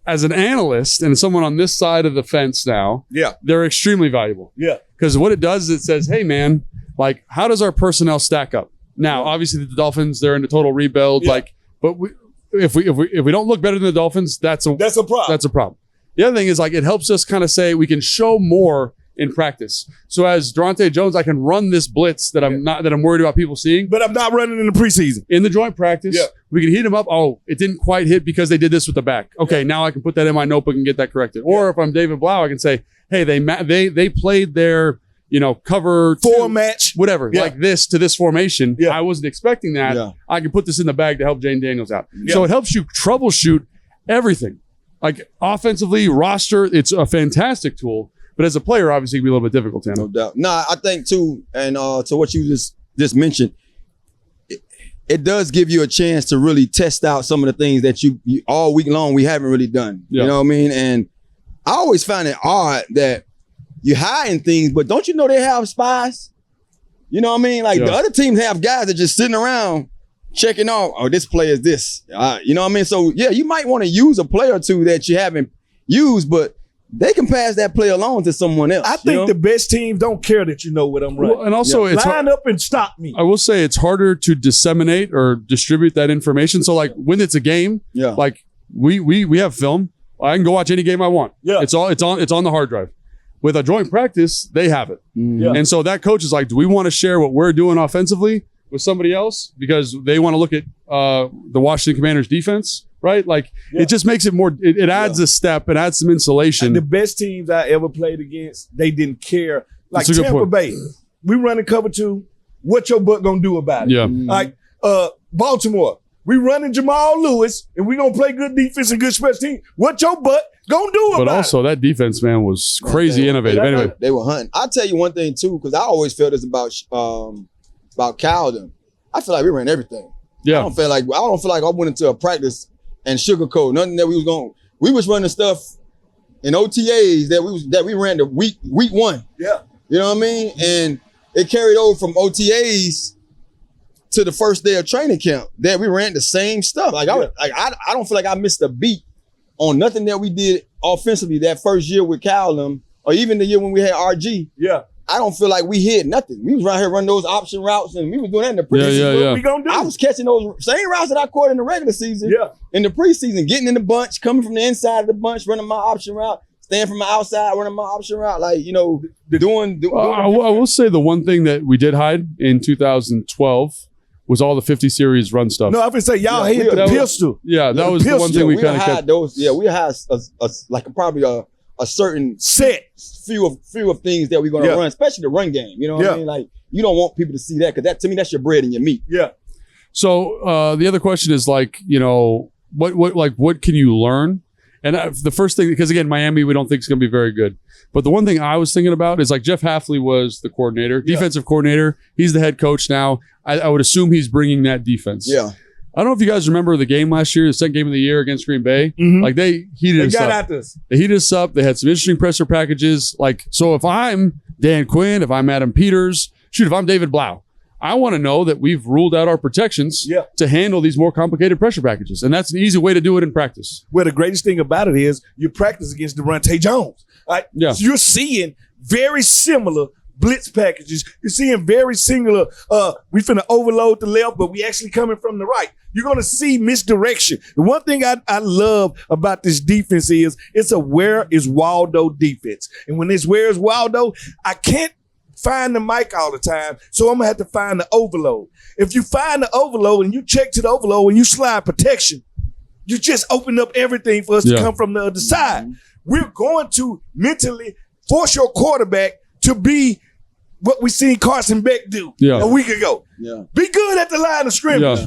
As an analyst and someone on this side of the fence now, they're extremely valuable. Yeah. Because what it does is it says, hey, man, like, how does our personnel stack up? Now, obviously, the Dolphins, they're in a total rebuild. But if we don't look better than the Dolphins, that's a problem. That's a problem. The other thing is, like, it helps us kind of say we can show more in practice. So as Durante Jones, I can run this blitz that I'm worried about people seeing. But I'm not running in the preseason. In the joint practice, we can heat them up. Oh, it didn't quite hit because they did this with the back. Okay, now I can put that in my notebook and get that corrected. Or if I'm David Blau, I can say, hey, they played their cover 4 match, whatever, like this to this formation. I wasn't expecting that. I can put this in the bag to help Jane Daniels out. So it helps you troubleshoot everything. Like offensively, roster, it's a fantastic tool. But as a player, obviously, it can be a little bit difficult, Tanner. No doubt. Nah, I think too, and to what you just mentioned, it does give you a chance to really test out some of the things that you all week long we haven't really done. You know what I mean? And I always find it odd that you're hiding things, but don't you know they have spies? You know what I mean? Like the other teams have guys that just sitting around checking off, oh, this player is this. You know what I mean? So, yeah, you might want to use a player or two that you haven't used, but they can pass that play along to someone else. I think the best teams don't care that you know what I'm running. Well, and also, it's line up and stop me. I will say it's harder to disseminate or distribute that information. So, like when it's a game, like we have film. I can go watch any game I want. Yeah, it's on the hard drive. With a joint practice, they have it, and so that coach is like, do we want to share what we're doing offensively with somebody else because they want to look at the Washington Commanders defense? Right? Like it just makes it more, it adds a step, it adds some insulation. And the best teams I ever played against, they didn't care. Like Tampa Bay, we running cover 2. What your butt gonna do about it? Yeah. Like Baltimore, we running Jamal Lewis and we gonna play good defense and good special team. What your butt gonna do about it? But also that defense, man, was crazy innovative. Anyway. They were hunting. I'll tell you one thing too, because I always felt this about Cowden. I feel like we ran everything. Yeah. I don't feel like I went into a practice and sugarcoat nothing that we was running stuff in OTAs that we ran the week 1. Yeah. You know what I mean? And it carried over from OTAs to the first day of training camp that we ran the same stuff. Like I don't feel like I missed a beat on nothing that we did offensively that first year with Callum or even the year when we had RG. Yeah. I don't feel like we hit nothing. We was around here running those option routes, and we was doing that in the preseason. Yeah. What we gonna do? I was catching those same routes that I caught in the regular season. Yeah. In the preseason, getting in the bunch, coming from the inside of the bunch, running my option route, staying from my outside, running my option route. Like, you know, doing I will say the one thing that we did hide in 2012 was all the 50 series run stuff. No, I would say y'all hated the pistol. That was the one thing we kind of kept. Those, we had probably a certain set few of things that we're going to run, especially the run game. You know what I mean? Like, you don't want people to see that because that, to me, that's your bread and your meat. Yeah. So the other question is like, you know, what can you learn? And the first thing, because again, Miami, we don't think is going to be very good. But the one thing I was thinking about is like Jeff Hafley was the coordinator, defensive coordinator. He's the head coach now. I would assume he's bringing that defense. Yeah. I don't know if you guys remember the game last year, the second game of the year against Green Bay. Like they heated us up. After us. They heated us up. They had some interesting presser packages. Like, so if I'm Dan Quinn, if I'm Adam Peters, if I'm David Blau, I want to know that we've ruled out our protections to handle these more complicated pressure packages. And that's an easy way to do it in practice. Well, the greatest thing about it is you practice against Devontae Jones. Right? So you're seeing very similar blitz packages. You're seeing very similar, we finna overload the left, but we actually coming from the right. You're going to see misdirection. The one thing I love about this defense is it's a where is Waldo defense. And when it's where is Waldo, I can't find the mic all the time, so I'm going to have to find the overload. If you find the overload and you check to the overload and you slide protection, you just open up everything for us to come from the other side. We're going to mentally force your quarterback to be what we seen Carson Beck do a week ago. Yeah. Be good at the line of scrimmage.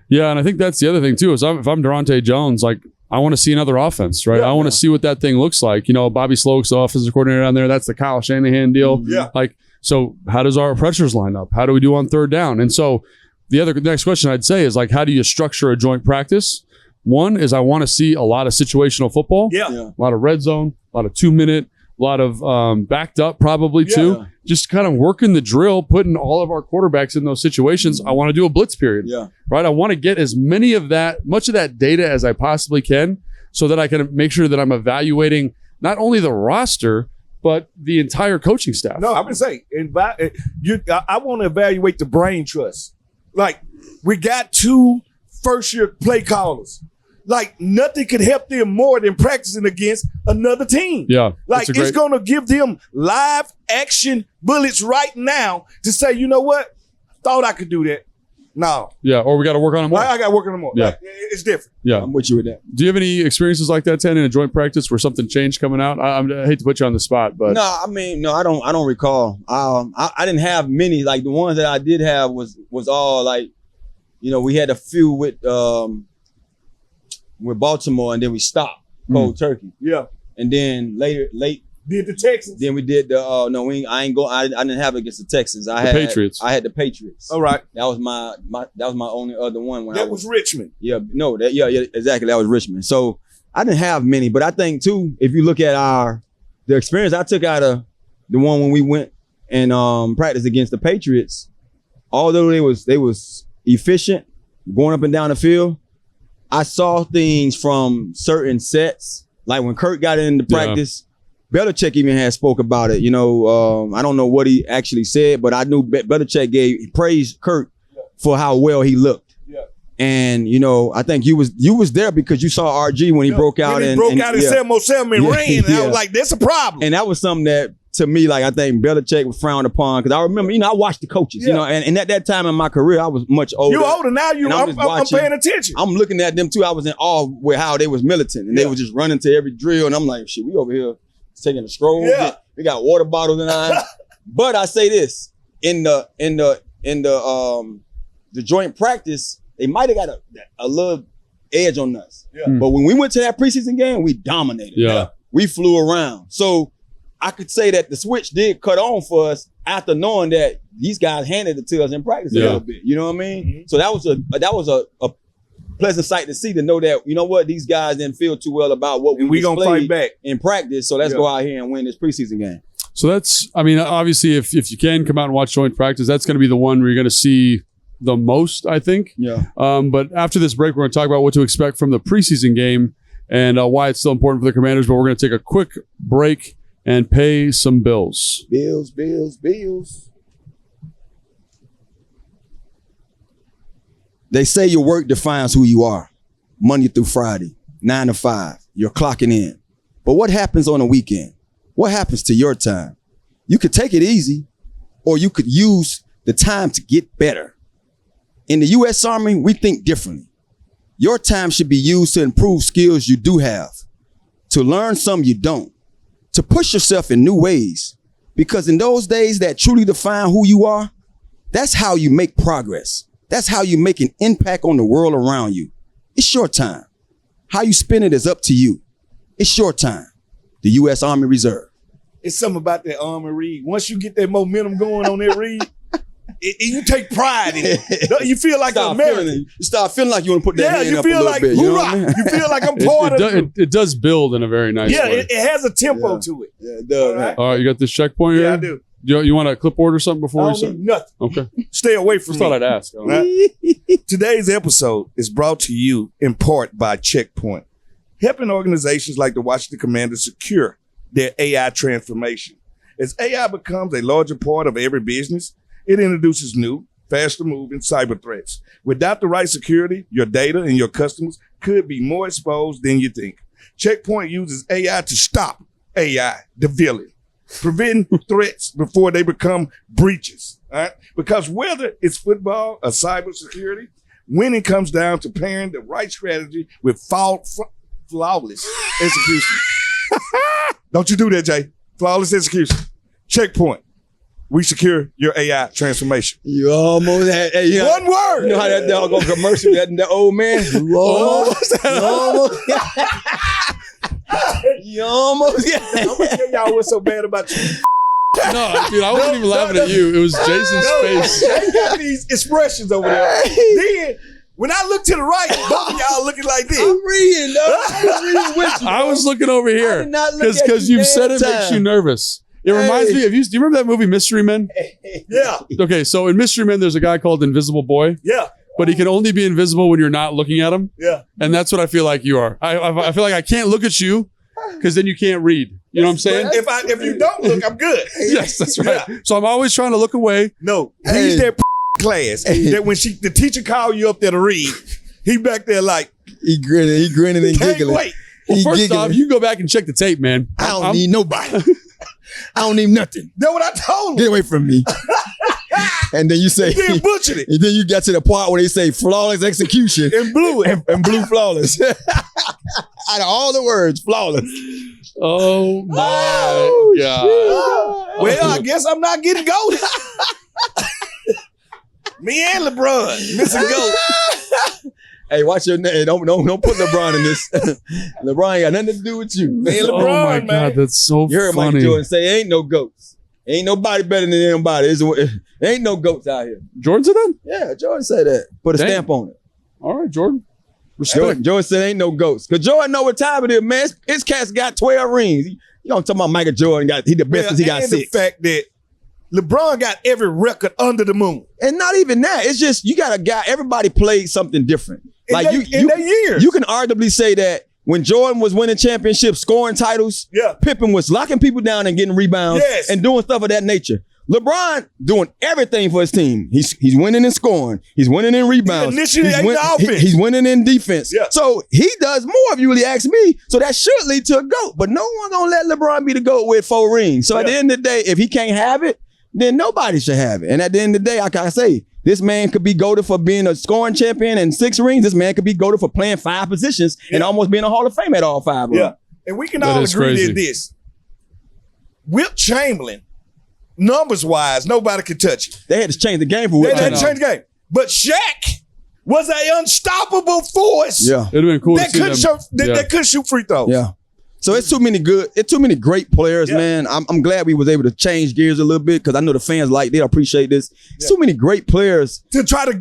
Yeah, and I think that's the other thing too, is if I'm Durante Jones, like I want to see another offense, right? I want to see what that thing looks like. You know, Bobby Sloak's the offensive coordinator down there. That's the Kyle Shanahan deal. Like, so how does our pressures line up? How do we do on third down? And so the next question I'd say is like, how do you structure a joint practice? One is I want to see a lot of situational football. A lot of red zone, a lot of 2-minute, a lot of backed up probably too. Just kind of working the drill, putting all of our quarterbacks in those situations. I want to do a blitz period. Right. I want to get as much of that data as I possibly can so that I can make sure that I'm evaluating not only the roster, but the entire coaching staff. No, I'm going to say, I want to evaluate the brain trust. Like, we got 2 first-year play callers. Like, nothing could help them more than practicing against another team. Like, it's going to give them live action bullets right now to say, you know what? Thought I could do that. No. Or we got to work on it more. I got to work on it more. Like, it's different. I'm with you with that. Do you have any experiences like that, Ten, in a joint practice where something changed coming out? I hate to put you on the spot, but no, I don't recall. I didn't have many. Like the ones that I did have was all like, you know, we had a few with Baltimore, and then we stopped cold turkey. And then late did the Texans. Then we did the I didn't have it against the Texans. I had Patriots. I had the Patriots. All right. That was my only other one when that was Richmond. Exactly. That was Richmond. So I didn't have many, but I think too, if you look at the experience I took out of the one when we went and practiced against the Patriots, although they was efficient going up and down the field, I saw things from certain sets. Like when Kurt got into practice, Belichick even had spoke about it. You know, I don't know what he actually said, but I knew Belichick praised Kirk for how well he looked. And you know, I think you was there because you saw RG when he broke out. When he broke out in 707 and ran, and I was like, "That's a problem." And that was something that, to me, like I think Belichick was frowned upon because I remember, you know, I watched the coaches, you know, and at that time in my career, I was much older. You're older now. I'm paying attention. I'm looking at them too. I was in awe with how they was militant, and they was just running to every drill, and I'm like, shit, we over here taking a stroll. Yeah. We got water bottles in our. But I say this in the joint practice. They might have got a little edge on us. Yeah. But when we went to that preseason game, we dominated. Yeah. We flew around. So I could say that the switch did cut on for us after knowing that these guys handed it to us in practice a little bit. You know what I mean? Mm-hmm. So that was a pleasant sight to see, to know that, you know what, these guys didn't feel too well about what we gonna fight back in practice. So let's go out here and win this preseason game. So that's, I mean, obviously if you can come out and watch joint practice, that's going to be the one where you're going to see the most, I think. Yeah. But after this break, we're going to talk about what to expect from the preseason game and why it's still important for the Commanders. But we're going to take a quick break and pay some bills. Bills. They say your work defines who you are. Monday through Friday, 9 to 5. You're clocking in. But what happens on a weekend? What happens to your time? You could take it easy, or you could use the time to get better. In the U.S. Army, we think differently. Your time should be used to improve skills you do have, to learn some you don't, to push yourself in new ways. Because in those days that truly define who you are, that's how you make progress. That's how you make an impact on the world around you. It's your time. How you spend it is up to you. It's your time. The U.S. Army Reserve. It's something about that Army read. Once you get that momentum going on that read, you take pride in it. You feel like an American. You start feeling like you want to put that hand up a little like, bit. You know what I mean? You feel like I'm part of it. It does build in a very nice way. It has a tempo to it. Yeah, it does. All right, you got this checkpoint here? Yeah, I do. You want a clipboard or something before we start? Nothing. Okay. Stay away from Just me. thought I'd ask. Right? Today's episode is brought to you in part by Checkpoint, helping organizations like the Washington Commanders secure their AI transformation. As AI becomes a larger part of every business, it introduces new, faster-moving cyber threats. Without the right security, your data and your customers could be more exposed than you think. Checkpoint uses AI to stop AI, the villain, preventing threats before they become breaches. All right? Because whether it's football or cybersecurity, winning comes down to pairing the right strategy with flawless execution. Don't you do that, Jay. Flawless execution. Checkpoint. We secure your AI transformation. You almost had one word. You know how that dog on commercial, that old man? You almost. You almost. I'm gonna tell y'all what's so bad about you. No, dude, I wasn't even laughing at you. It was Jason's face. Jay got these expressions over there. Then, when I look to the right, both of y'all looking like this. I'm reading, though. I'm reading with you. I was looking over here because you've said it makes you nervous. It reminds me of you. Do you remember that movie Mystery Men? Yeah. Okay, so in Mystery Men, there's a guy called Invisible Boy. Yeah. But he can only be invisible when you're not looking at him. Yeah. And that's what I feel like you are. I feel like I can't look at you because then you can't read. You know what I'm saying? If you don't look, I'm good. Yes, that's right. Yeah. So I'm always trying to look away. No, he's that class that when the teacher call you up there to read, he back there like he grinning and can't giggling. wait. Well, first off, you go back and check the tape, man. I don't need nobody. I don't need nothing. That's what I told him. Get away from me. And then you say, he butchered it. And then you got to the part where they say flawless execution. And blew it. And blew flawless. Out of all the words, flawless. Oh my God. Well, I guess I'm not getting goated. Me and LeBron missing goat. Hey, watch your name. Don't put LeBron in this. LeBron ain't got nothing to do with you. Me and LeBron, Oh my man. God, that's so You heard funny. Michael Jordan say, ain't no goats. Ain't nobody better than anybody. There ain't no goats out here. Jordan said that? Yeah, Jordan said that. Put a stamp on it. All right, Jordan. Respect. Jordan said ain't no goats. Because Jordan know what time it is, man. His cat's got 12 rings. You know I'm talking about Michael Jordan. He the best because he got 6. The fact that LeBron got every record under the moon. And not even that. It's just you got a guy, everybody played something different. In their years. You can arguably say that When Jordan was winning championships, scoring titles, Pippen was locking people down and getting rebounds and doing stuff of that nature. LeBron doing everything for his team. He's winning in scoring. He's winning in rebounds. He's winning in defense. Yeah. So he does more, if you really ask me. So that should lead to a GOAT. But no one gonna let LeBron be the GOAT with 4 rings. So at the end of the day, if he can't have it, then nobody should have it. And at the end of the day, I can say, this man could be goated for being a scoring champion and 6 rings. This man could be goated for playing 5 positions and almost being a Hall of Fame at all 5. Yeah. And we can all agree to this. Wilt Chamberlain, numbers-wise, nobody could touch it. They had to change the game for Wilt. They had to change the game. But Shaq was an unstoppable force. Yeah. It'd have been cool that couldn't shoot free throws. Yeah. So it's too many great players, man. I'm glad we was able to change gears a little bit because I know the fans they appreciate this. It's too many great players to try to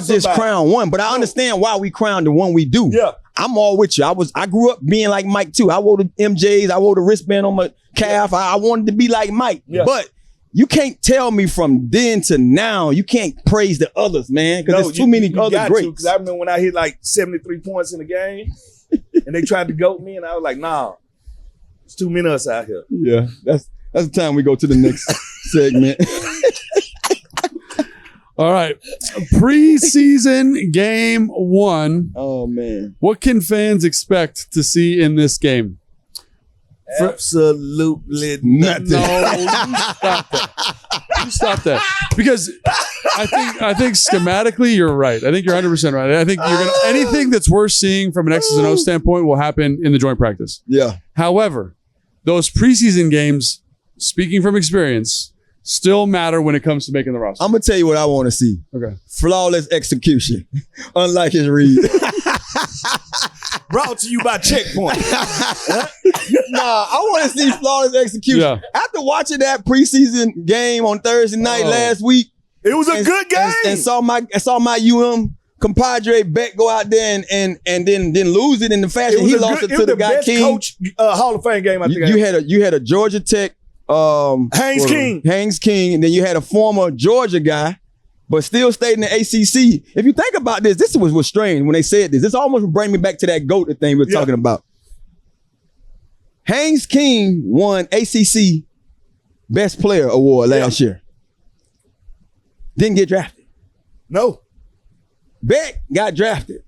just crown one. But I understand why we crown the one we do. Yeah. I'm all with you. I grew up being like Mike too. I wore the MJs, I wore the wristband on my calf. I wanted to be like Mike. Yeah. But you can't tell me from then to now, you can't praise the others, man, because there's too many other greats. Because I remember when I hit like 73 points in the game and they tried to goat me and I was like, nah, it's too many of us out here. Yeah, that's the time we go to the next segment. All right. Preseason game 1. Oh, man. What can fans expect to see in this game? Absolutely nothing. No, you stop that. You stop that. Because I think schematically you're right. I think you're 100% right. I think anything that's worth seeing from an X's and O standpoint will happen in the joint practice. Yeah. However, those preseason games, speaking from experience, still matter when it comes to making the roster. I'm going to tell you what I want to see. Okay. Flawless execution. Unlike his read. Brought to you by Checkpoint. I want to see flawless execution. Yeah. After watching that preseason game on Thursday night last week, it was a good game. And saw my compadre Beck go out there and then lose it in the fashion he lost it to the guy King. Coach Hall of Fame game. I think you had a Georgia Tech Haynes King, and then you had a former Georgia guy, but still stayed in the ACC. If you think about this was strange when they said this. This almost bring me back to that GOAT thing we're talking about. Haynes King won ACC Best Player Award last year. Didn't get drafted. No. Beck got drafted.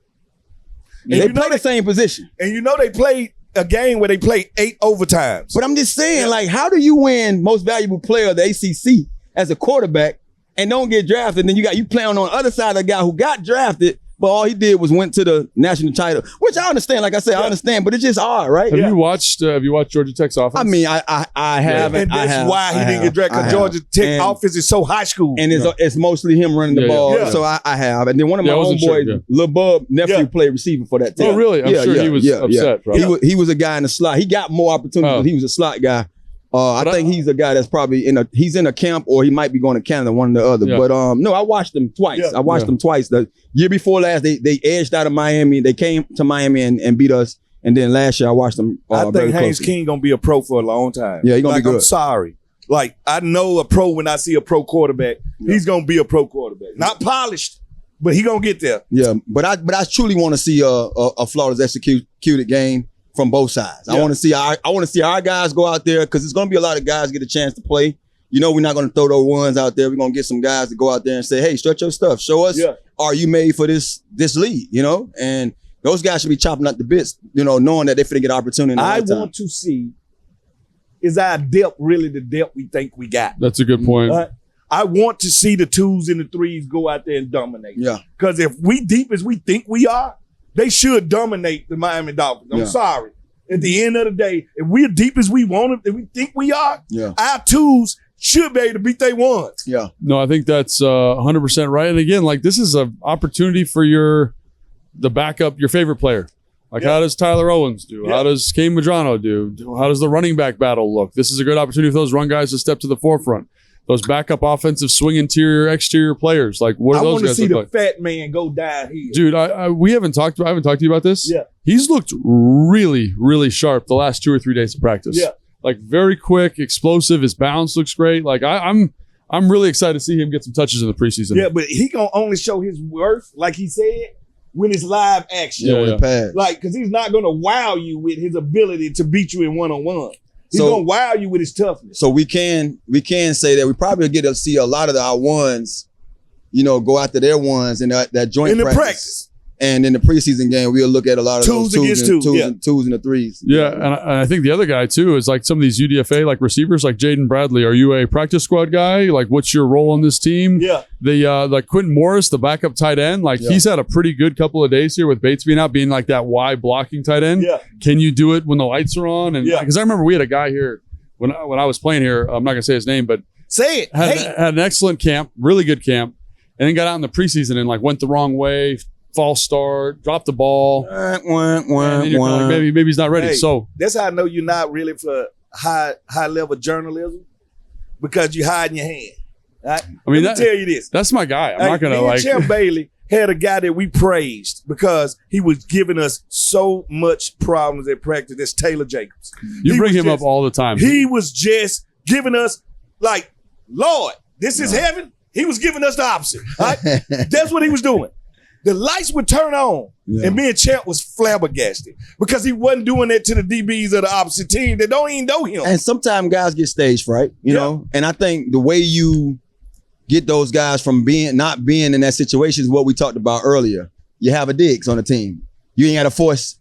They play the same position. And they played a game where they played 8 overtimes. But I'm just saying, how do you win Most Valuable Player of the ACC as a quarterback and don't get drafted? And then you playing on the other side of the guy who got drafted, but all he did was went to the national title, which I understand. Like I said, I understand, but it's just odd, right? Have you watched Georgia Tech's offense? I mean, I have. And that's why he didn't get drafted, because Georgia Tech offense is so high school. And it's mostly him running the ball. Yeah. So I have. And then one of my homeboys, Lil Bub, nephew, played receiver for that team. Oh, really? I'm sure he was upset. Yeah. He was a guy in the slot. He got more opportunities, but he was a slot guy. I think he's a guy that's probably he's in a camp, or he might be going to Canada, one or the other. Yeah. But no, I watched them twice. Yeah. I watched them twice. The year before last, they edged out of Miami. They came to Miami and beat us. And then last year, I watched them. I think Haynes King gonna be a pro for a long time. Yeah, he's gonna be good. I'm sorry. I know a pro when I see a pro quarterback. Yeah. He's gonna be a pro quarterback. Not polished, but he gonna get there. Yeah, but I truly want to see a flawless executed game from both sides. Yeah. I want to see our guys go out there, because there's going to be a lot of guys get a chance to play. We're not going to throw those ones out there. We're going to get some guys to go out there and say, hey, stretch your stuff. Show us, are you made for this league, And those guys should be chopping out the bits, knowing that they're going to get opportunity. I want to see, is our depth really the depth we think we got? That's a good point. I want to see the 2s and the 3s go out there and dominate. Yeah. Because if we deep as we think we are, they should dominate the Miami Dolphins. I'm sorry. At the end of the day, if we're deep as we want them, if we think we are, our 2s should be able to beat their 1s. Yeah. No, I think that's 100% right. And again, this is an opportunity for the backup, your favorite player. How does Tyler Owens do? How does Kane Madrano do? How does the running back battle look? This is a good opportunity for those run guys to step to the forefront. Those backup offensive swing interior, exterior players. What are those guys look like? I want to see the fat man go down here. Dude, I haven't talked to you about this. Yeah. He's looked really, really sharp the last 2 or 3 days of practice. Yeah. Very quick, explosive. His balance looks great. I'm really excited to see him get some touches in the preseason. Yeah, but he gonna only show his worth, like he said, when it's live action. Like, because he's not going to wow you with his ability to beat you in one-on-one. He's going to wow you with his toughness. So we can say that we probably get to see a lot of our ones, go after their ones in that joint in the practice. And in the preseason game, we'll look at a lot of those twos and the threes. Yeah, and I think the other guy too is like some of these UDFA like receivers, like Jaden Bradley. Are you a practice squad guy? Like, what's your role on this team? Yeah. The like Quentin Morris, the backup tight end, like he's had a pretty good couple of days here with Bates being out, being like that wide blocking tight end. Yeah. Can you do it when the lights are on? And because I remember we had a guy here when I was playing here. I'm not gonna say his name, but say it. Had an excellent camp, really good camp, and then got out in the preseason and like went the wrong way. False start, dropped the ball. Maybe he's not ready. So that's how I know you're not really for high level journalism, because you hide in your hand. Right? I mean, Let me tell you this. That's my guy. I'm not gonna like. Champ Bailey had a guy that we praised because he was giving us so much problems at practice. That's Taylor Jacobs. You bring him up all the time. He was just giving us like, Lord, this is heaven. He was giving us the opposite. Right? That's what he was doing. The lights would turn on, and me and Champ was flabbergasted because he wasn't doing that to the DBs of the opposite team that don't even know him. And sometimes guys get stage fright, you know. And I think the way you get those guys from not being in that situation is what we talked about earlier. You have a Diggs on the team. You ain't got to force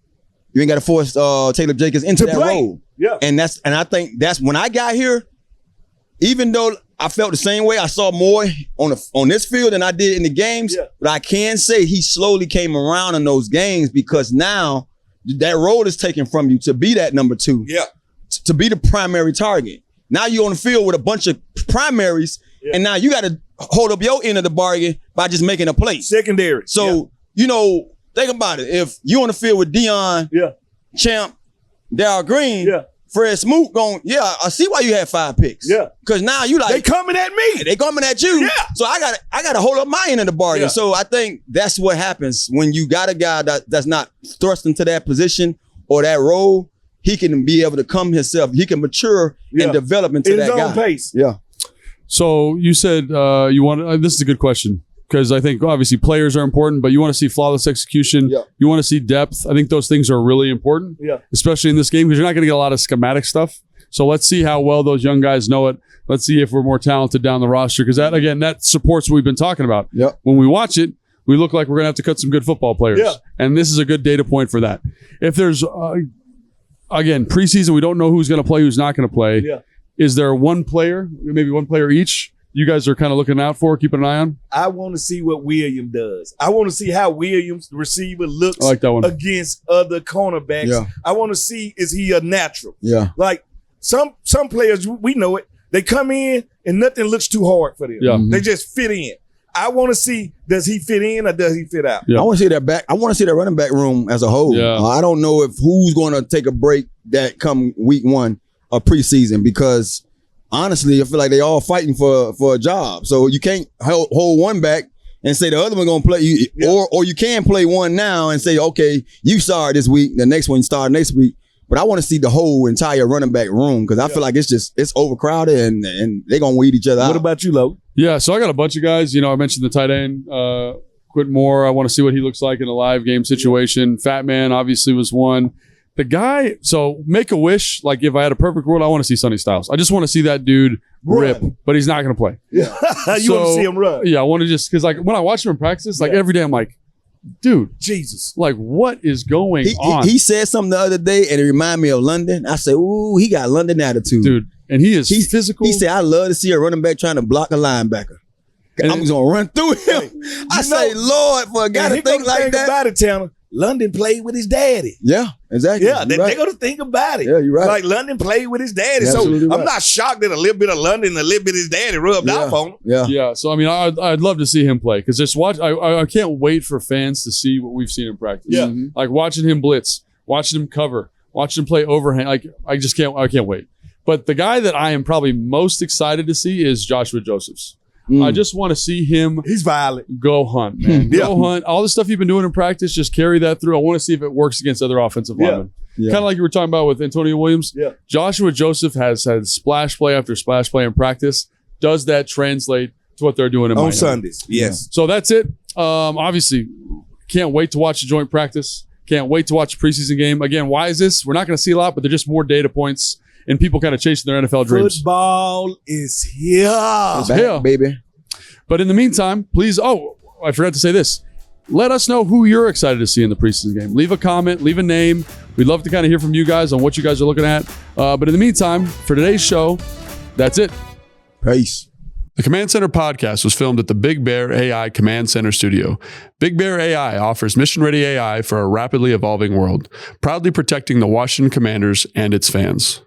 Taylor Jacobs into that role. Yeah. And I think that's when I got here. Even though I felt the same way, I saw more on this field than I did in the games. Yeah. But I can say he slowly came around in those games because now that role is taken from you to be that number 2. Yeah. To be the primary target. Now you're on the field with a bunch of primaries, and now you got to hold up your end of the bargain by just making a play. Secondary. So, think about it. If you on the field with Dion, Champ, Darryl Green, Fred Smoot I see why you had 5 picks. Yeah. Because now you like, they coming at me. They coming at you. Yeah. So I gotta hold up my end of the bargain. Yeah. So I think that's what happens when you got a guy that's not thrust into that position or that role. He can be able to come himself. He can mature and develop into that guy. In his own pace. Yeah. So you said you want. This is a good question. Because I think obviously players are important, but you want to see flawless execution. Yeah. You want to see depth. I think those things are really important, especially in this game, because you're not going to get a lot of schematic stuff. So let's see how well those young guys know it. Let's see if we're more talented down the roster, because that supports what we've been talking about. Yep. When we watch it, we look like we're going to have to cut some good football players. Yeah. And this is a good data point for that. If there's, again, preseason, we don't know who's going to play, who's not going to play. Yeah. Is there one player, maybe one player each, you guys are kind of looking out for, keeping an eye on? I want to see what Williams does. I want to see how Williams, the receiver, looks I like that one. against other cornerbacks. Yeah. I want to see, is he a natural? Yeah. Like some players, we know it. They come in and nothing looks too hard for them. Yeah. They just fit in. I want to see, does he fit in or does he fit out? Yeah. I want to see that I want to see that running back room as a whole. Yeah. I don't know if who's going to take a break that come week 1 of preseason, because honestly, I feel like they all fighting for a job. So you can't hold one back and say the other one gonna play you, or you can play one now and say, okay, you start this week, the next one start next week. But I want to see the whole entire running back room, because I feel like it's overcrowded and they're gonna weed each other out. What about you, Lo? Yeah, so I got a bunch of guys. I mentioned the tight end, Quentin Moore. I want to see what he looks like in a live game situation. Fat Man obviously was one. The guy, so make a wish. Like if I had a perfect world, I want to see Sonny Styles. I just want to see that dude rip, but he's not going to play. Yeah, you want to see him run? Yeah, I want to because like when I watch him in practice, like every day I'm like, dude, Jesus, like what is going on? He said something the other day and it reminded me of London. I said, ooh, he got London attitude, dude, and he's physical. He said, I love to see a running back trying to block a linebacker. And I'm just gonna run through him. I say, Lord, for a guy to think like that. About it, Tanner. London played with his daddy. Yeah, exactly. Yeah, they're going to think about it. Yeah, you're right. Like London played with his daddy. So I'm not shocked that a little bit of London and a little bit of his daddy rubbed off on him. Yeah. Yeah. So, I mean, I'd love to see him play, because just I can't wait for fans to see what we've seen in practice. Yeah. Like watching him blitz, watching him cover, watching him play overhand. Like I can't wait. But the guy that I am probably most excited to see is Joshua Josephs. I just want to see him. He's violent. Go hunt, man. Go hunt. All the stuff you've been doing in practice, just carry that through. I want to see if it works against other offensive linemen. Yeah. Kind of like you were talking about with Antonio Williams. Yeah. Joshua Joseph has had splash play after splash play in practice. Does that translate to what they're doing in Miami? On Sundays? Yes. So that's it. Obviously, Can't wait to watch a joint practice. Can't wait to watch a preseason game. Again, why is this? We're not going to see a lot, but they're just more data points and people kind of chasing their NFL dreams. Football is here. It's back, baby. But in the meantime, please, I forgot to say this. Let us know who you're excited to see in the preseason game. Leave a comment, leave a name. We'd love to kind of hear from you guys on what you guys are looking at. But in the meantime, for today's show, that's it. Peace. The Command Center podcast was filmed at the Big Bear AI Command Center studio. Big Bear AI offers mission-ready AI for a rapidly evolving world, proudly protecting the Washington Commanders and its fans.